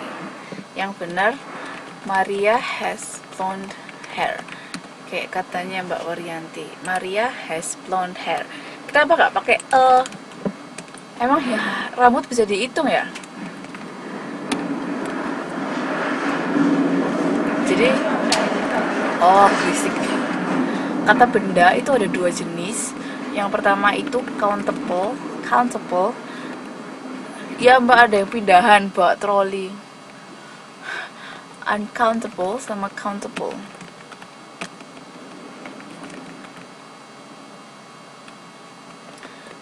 Yang benar, Maria has blonde hair. Kayak katanya Mbak Waryanti, Maria has blonde hair. Kenapa nggak pakai emang ya rambut bisa dihitung ya? Jadi berisik. Kata benda itu ada dua jenis. Yang pertama itu countable. Ya mbak, ada yang pindahan bawa troli. Uncountable sama countable.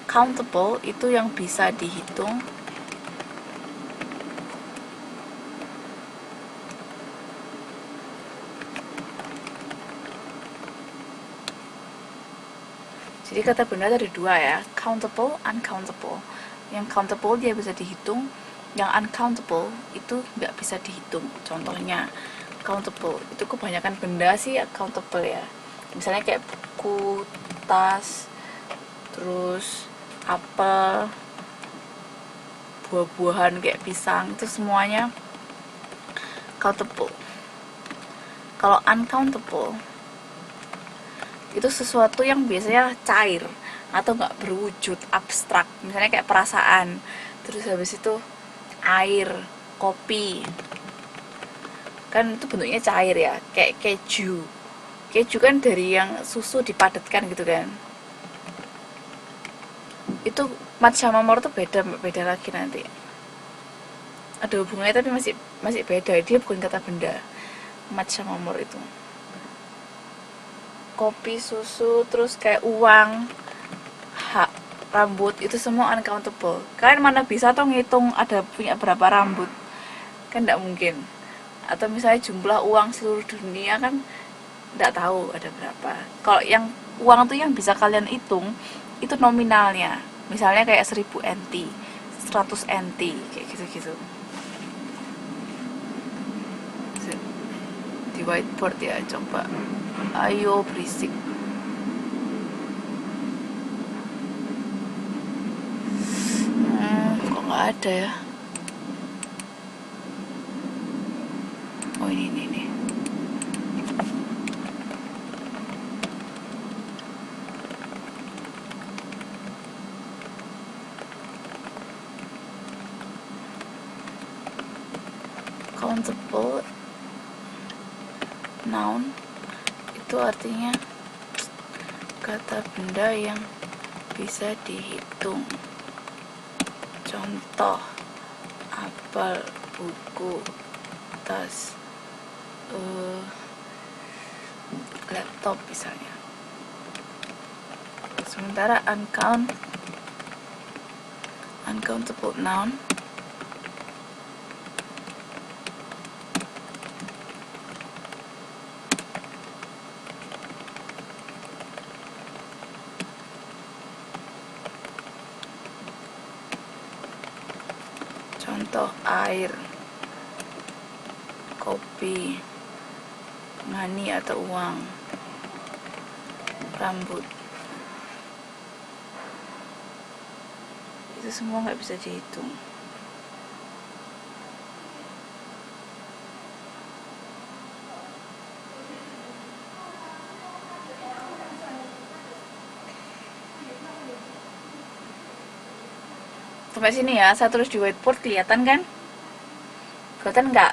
Countable itu yang bisa dihitung. Jadi kata benda ada dua ya, countable, uncountable. Yang countable dia bisa dihitung, yang uncountable itu nggak bisa dihitung. Contohnya countable itu kebanyakan benda sih countable ya, misalnya kayak buku, tas, terus apel, buah-buahan kayak pisang, itu semuanya countable. Kalau uncountable itu sesuatu yang biasanya cair atau nggak berwujud, abstrak, misalnya kayak perasaan, terus habis itu air, kopi, kan itu bentuknya cair ya, kayak keju kan dari yang susu dipadatkan gitu kan. Itu mat sama mor tuh beda lagi, nanti ada hubungannya tapi masih beda, dia bukan kata benda. Mat sama mor itu kopi, susu, terus kayak uang, hak, rambut, itu semua uncountable. Kalian mana bisa tuh ngitung ada punya berapa rambut? Kan tidak mungkin. Atau misalnya jumlah uang seluruh dunia kan tidak tahu ada berapa. Kalau yang uang tuh yang bisa kalian hitung itu nominalnya, misalnya kayak 1000 NT, 100 NT, kayak gitu-gitu. Di whiteboard ya, coba. Ayo berisik. Kok nggak ada ya? Oh ini. Countable noun itu artinya kata benda yang bisa dihitung. Contoh, apel, buku, tas, laptop misalnya. Sementara uncountable noun contoh air, kopi, money atau uang, rambut, itu semua nggak bisa dihitung. Sampai sini ya, saya tulis di whiteboard, kelihatan kan? Kelihatan nggak?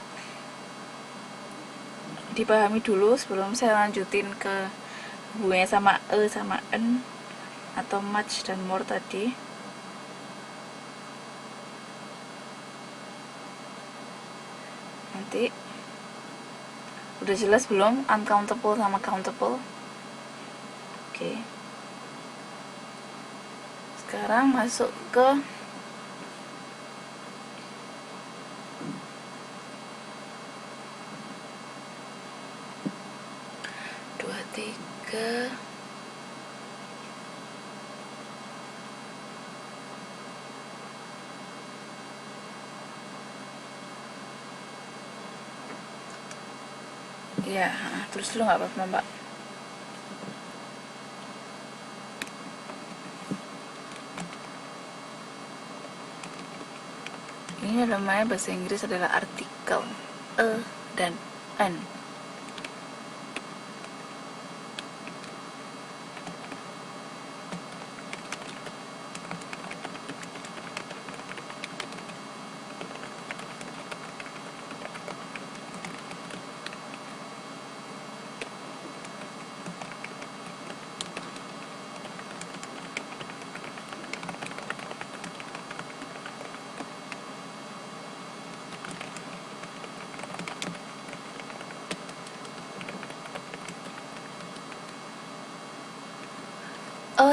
Dipahami dulu sebelum saya lanjutin ke hubungannya sama sama n atau much dan more tadi. Nanti udah jelas belum uncountable sama countable? Oke. Sekarang masuk ke dua, tiga. Ya, terus dulu nggak apa-apa mbak. Ini namanya bahasa Inggris adalah artikel dan an.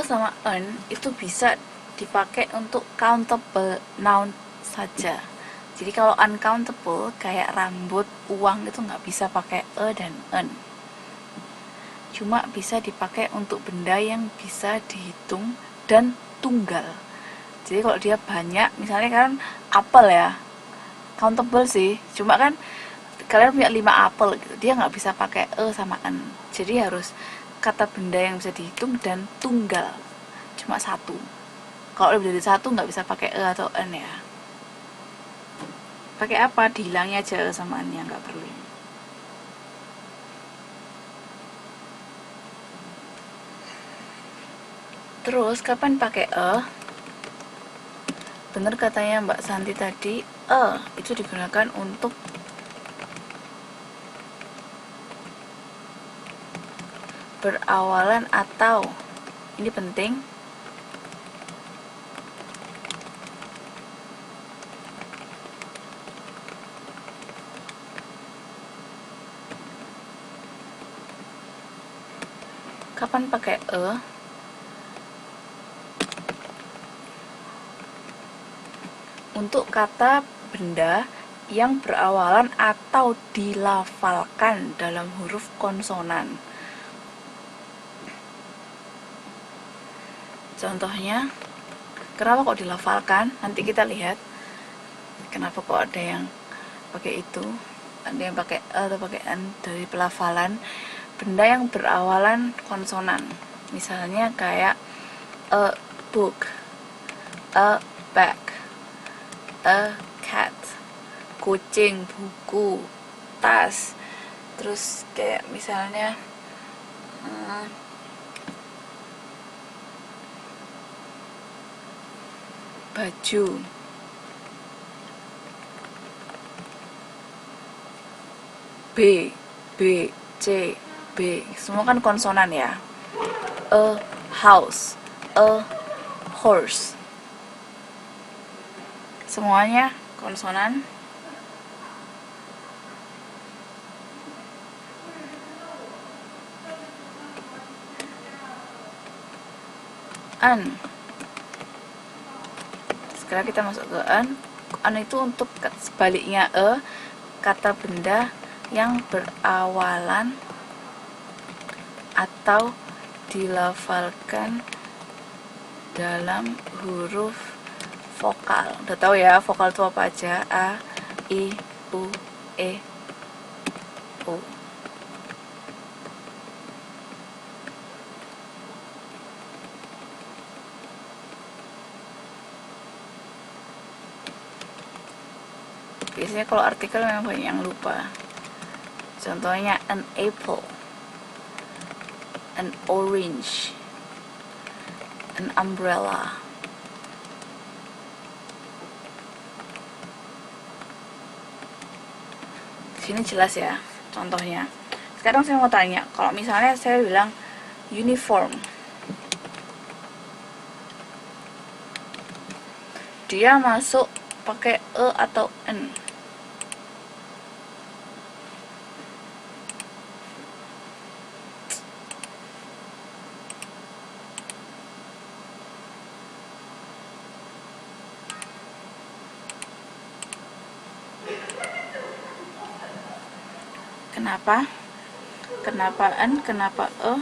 Sama an itu bisa dipakai untuk countable noun saja. Jadi kalau uncountable kayak rambut, uang itu nggak bisa pakai dan an. Cuma bisa dipakai untuk benda yang bisa dihitung dan tunggal. Jadi kalau dia banyak, misalnya kan apel ya, countable sih. Cuma kan kalian punya 5 apel gitu, dia nggak bisa pakai sama an. Jadi harus kata benda yang bisa dihitung dan tunggal, cuma satu. Kalau lebih dari satu nggak bisa pakai atau an ya. Pakai apa? Dihilangi aja sama an nya, nggak perlu. Terus kapan pakai bener katanya Mbak Santi tadi, itu digunakan untuk berawalan atau, ini penting, kapan pakai untuk kata benda yang berawalan atau dilafalkan dalam huruf konsonan. Contohnya, kenapa kok dilafalkan? Nanti kita lihat kenapa kok ada yang pakai itu, ada yang pakai atau pakai an dari pelafalan benda yang berawalan konsonan. Misalnya kayak a book, a bag, a cat, kucing, buku, tas. Terus kayak misalnya baju, B, C, B. Semua kan konsonan ya. A house, a horse. Semuanya konsonan. An. Sekarang kita masuk ke an. An itu untuk sebaliknya kata benda yang berawalan atau dilafalkan dalam huruf vokal. Udah tahu ya vokal itu apa aja? A, I, U, E, U. Biasanya kalau artikel memang banyak yang lupa. Contohnya an apple, an orange, an umbrella. Sini jelas ya contohnya. Sekarang saya mau tanya, kalau misalnya saya bilang uniform, dia masuk pakai e atau n? Kenapa? Kenapa n? Kenapa e?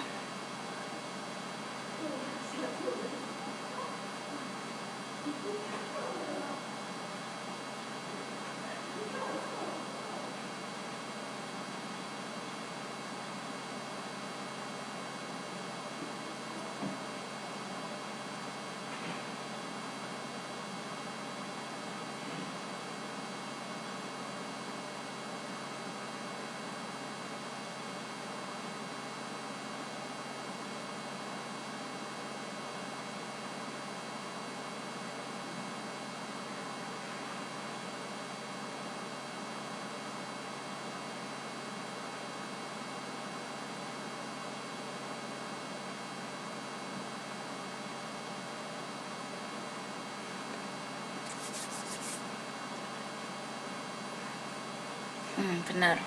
Benar.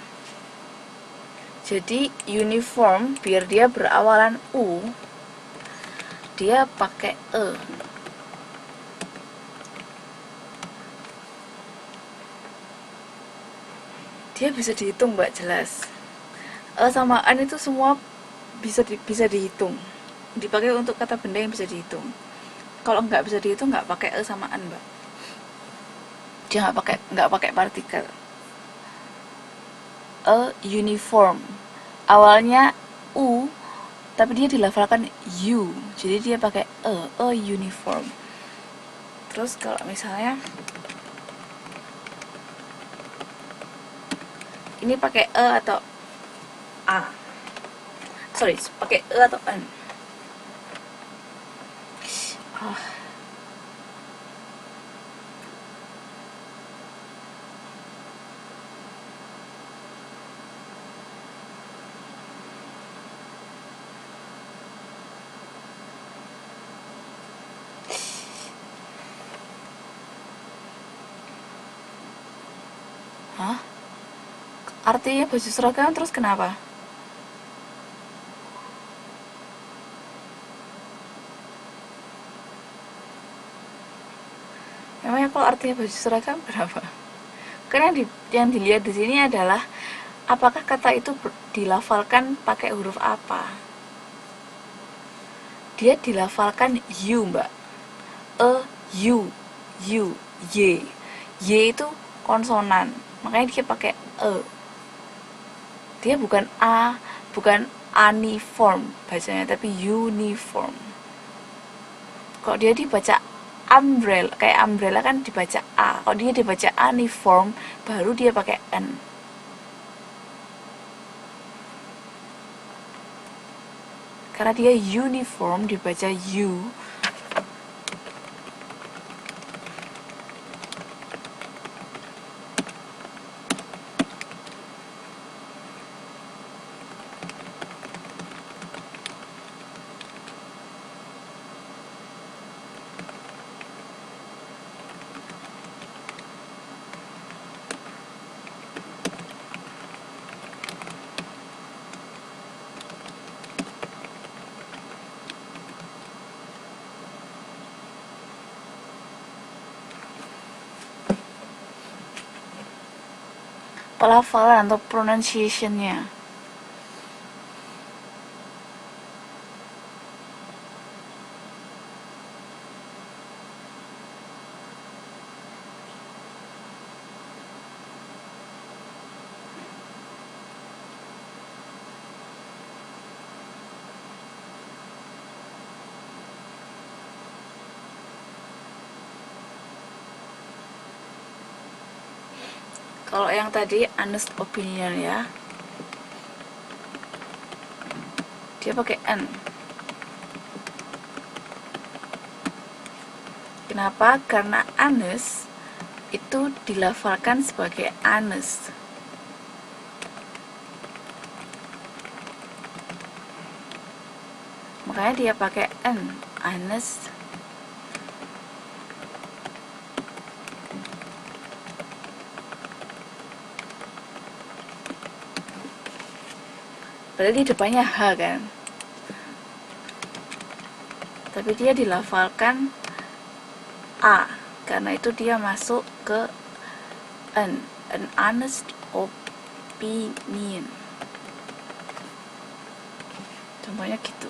Jadi uniform biar dia berawalan U, dia pakai e. Dia bisa dihitung, Mbak, jelas. E sama an itu semua bisa dihitung. Dipakai untuk kata benda yang bisa dihitung. Kalau nggak bisa dihitung nggak pakai e sama an, Mbak. Dia nggak pakai partikel. A uniform. Awalnya u tapi dia dilafalkan u. Jadi dia pakai a uniform. Terus kalau misalnya ini pakai e atau a. Sorry, pakai e atau an. Hah? Artinya baju seragam terus kenapa? Memangnya kalau artinya baju seragam kenapa? Karena yang dilihat di sini adalah apakah kata itu dilafalkan pakai huruf apa? Dia dilafalkan u, Mbak. E, u, y. Y itu konsonan, makanya dia pakai e. Dia bukan a, bukan uniform bacanya, tapi uniform. Kok dia dibaca umbrella, kayak umbrella kan dibaca a. Kalau dia dibaca uniform, baru dia pakai n. Karena dia uniform dibaca u. pelafalan atau pronunciation-nya. Kalau yang tadi honest opinion ya, dia pakai N. Kenapa? Karena honest itu dilafalkan sebagai honest. Makanya dia pakai N, honest. Padahal di depannya H kan, tapi dia dilafalkan A karena itu dia masuk ke an honest opinion. Contohnya gitu.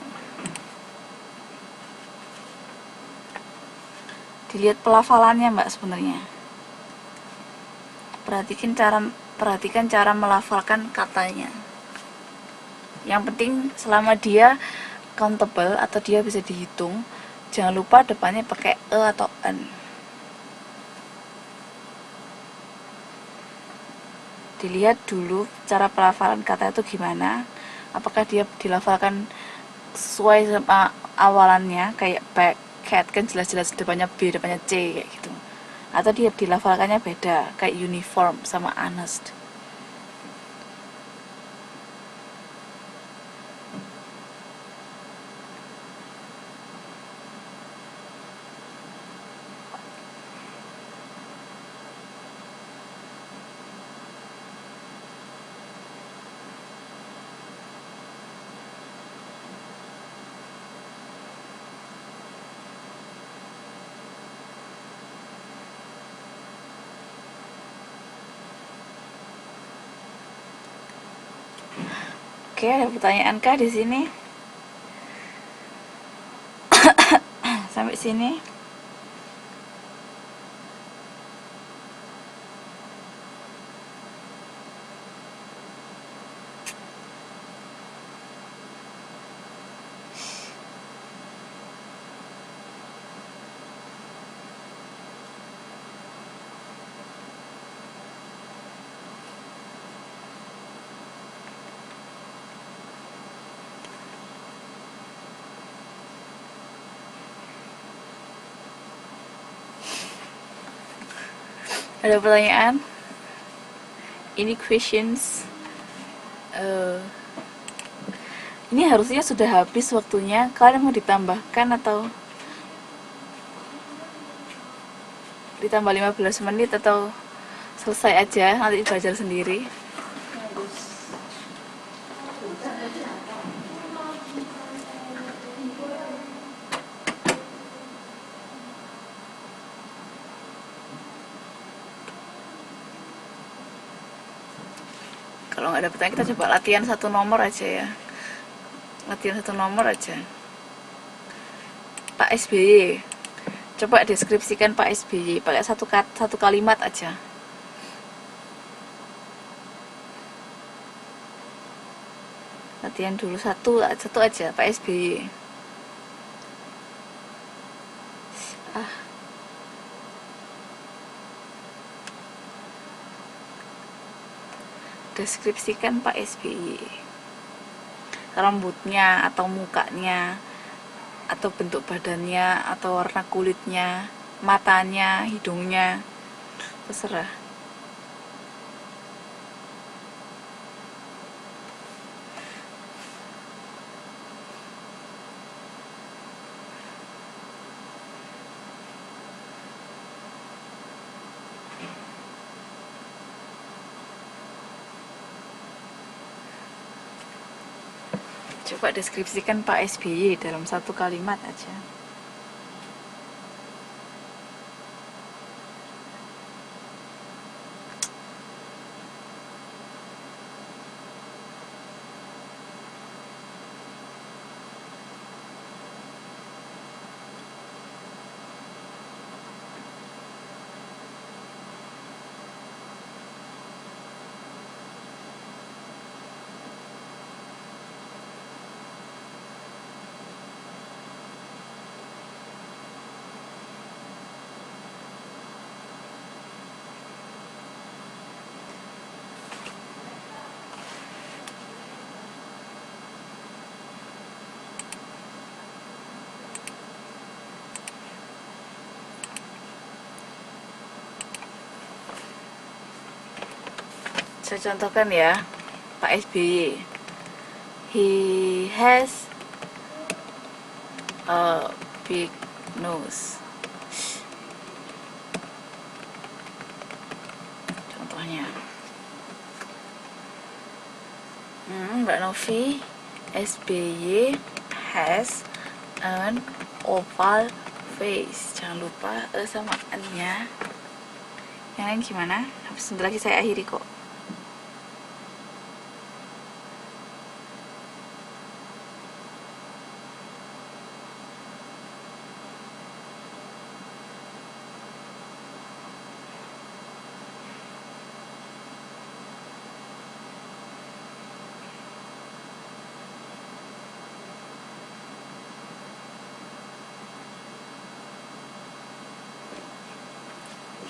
Dilihat pelafalannya mbak sebenarnya. Perhatikan cara melafalkan katanya. Yang penting selama dia countable atau dia bisa dihitung, jangan lupa depannya pakai e atau n. Dilihat dulu cara pelafalan kata itu gimana, apakah dia dilafalkan sesuai sama awalannya, kayak back, cat kan jelas-jelas depannya B, depannya C kayak gitu, atau dia dilafalkannya beda kayak uniform sama honest. Oke, ada pertanyaan kah di sini? Sampai sini? Ada pertanyaan? Ini questions. Ini harusnya sudah habis waktunya. Kalian mau ditambahkan atau ditambah 15 menit atau selesai aja, nanti belajar sendiri? Kalau nggak ada pertanyaan, kita coba latihan satu nomor aja ya. Latihan satu nomor aja. Pak SBY, coba deskripsikan Pak SBY pakai satu kalimat aja. Latihan dulu satu aja Pak SBY. Deskripsikan Pak SBY. Rambutnya atau mukanya atau bentuk badannya atau warna kulitnya, matanya, hidungnya, terserah. Coba deskripsikan Pak SBY dalam satu kalimat aja. Saya contohkan ya, Pak SBY. He has a big nose. Contohnya. Mbak Novi, SBY has an oval face. Jangan lupa sama N-nya. Yang lain gimana? Sebentar lagi saya akhiri kok.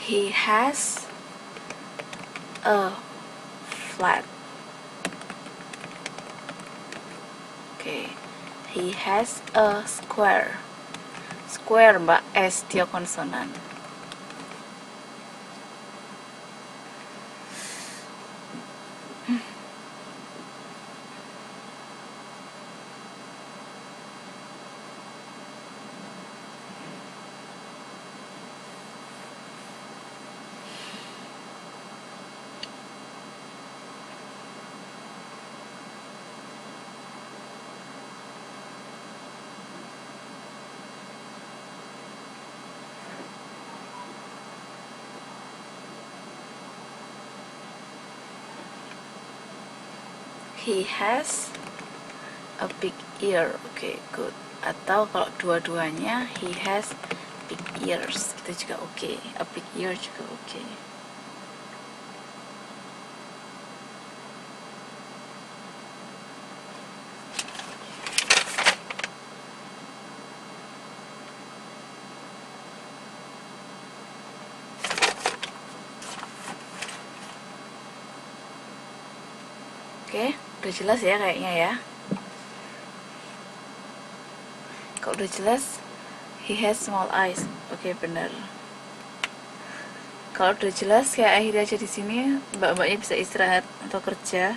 He has a flat. Okay. He has a square. Square, Mbak, S dia konsonan. He has a big ear. Okay, good. Atau kalau dua-duanya, he has big ears. Itu juga oke. A big ear juga oke. Oke, udah jelas ya kayaknya ya. Kalau udah jelas, he has small eyes. Oke, bener. Kalau udah jelas, saya akhiri aja di sini. Mbak-mbaknya bisa istirahat atau kerja.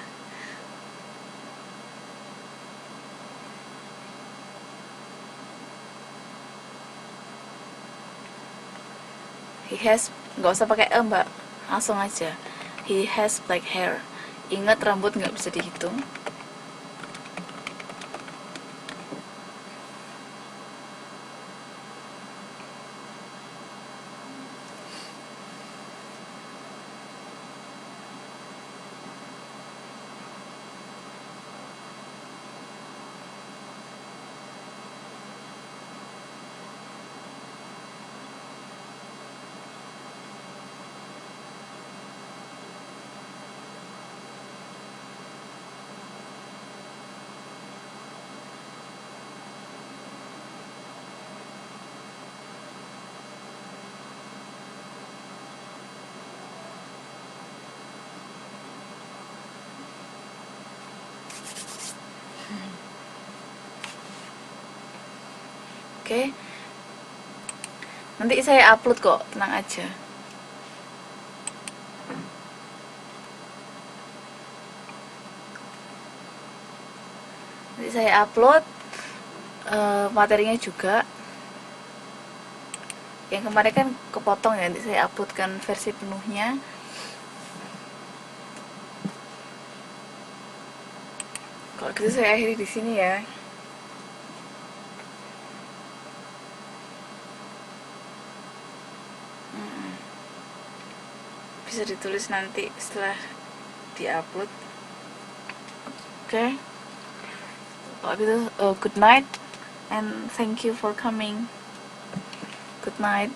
He has, nggak usah pakai e, Mbak, langsung aja. He has black hair. Ingat, rambut nggak bisa dihitung. Oke, nanti saya upload kok, tenang aja. Nanti saya upload materinya juga. Yang kemarin kan kepotong ya, nanti saya uploadkan versi penuhnya. Kalau gitu saya akhiri di sini ya. Bisa ditulis nanti setelah diupload. Oke. Kalau gitu, good night and thank you for coming. Good night.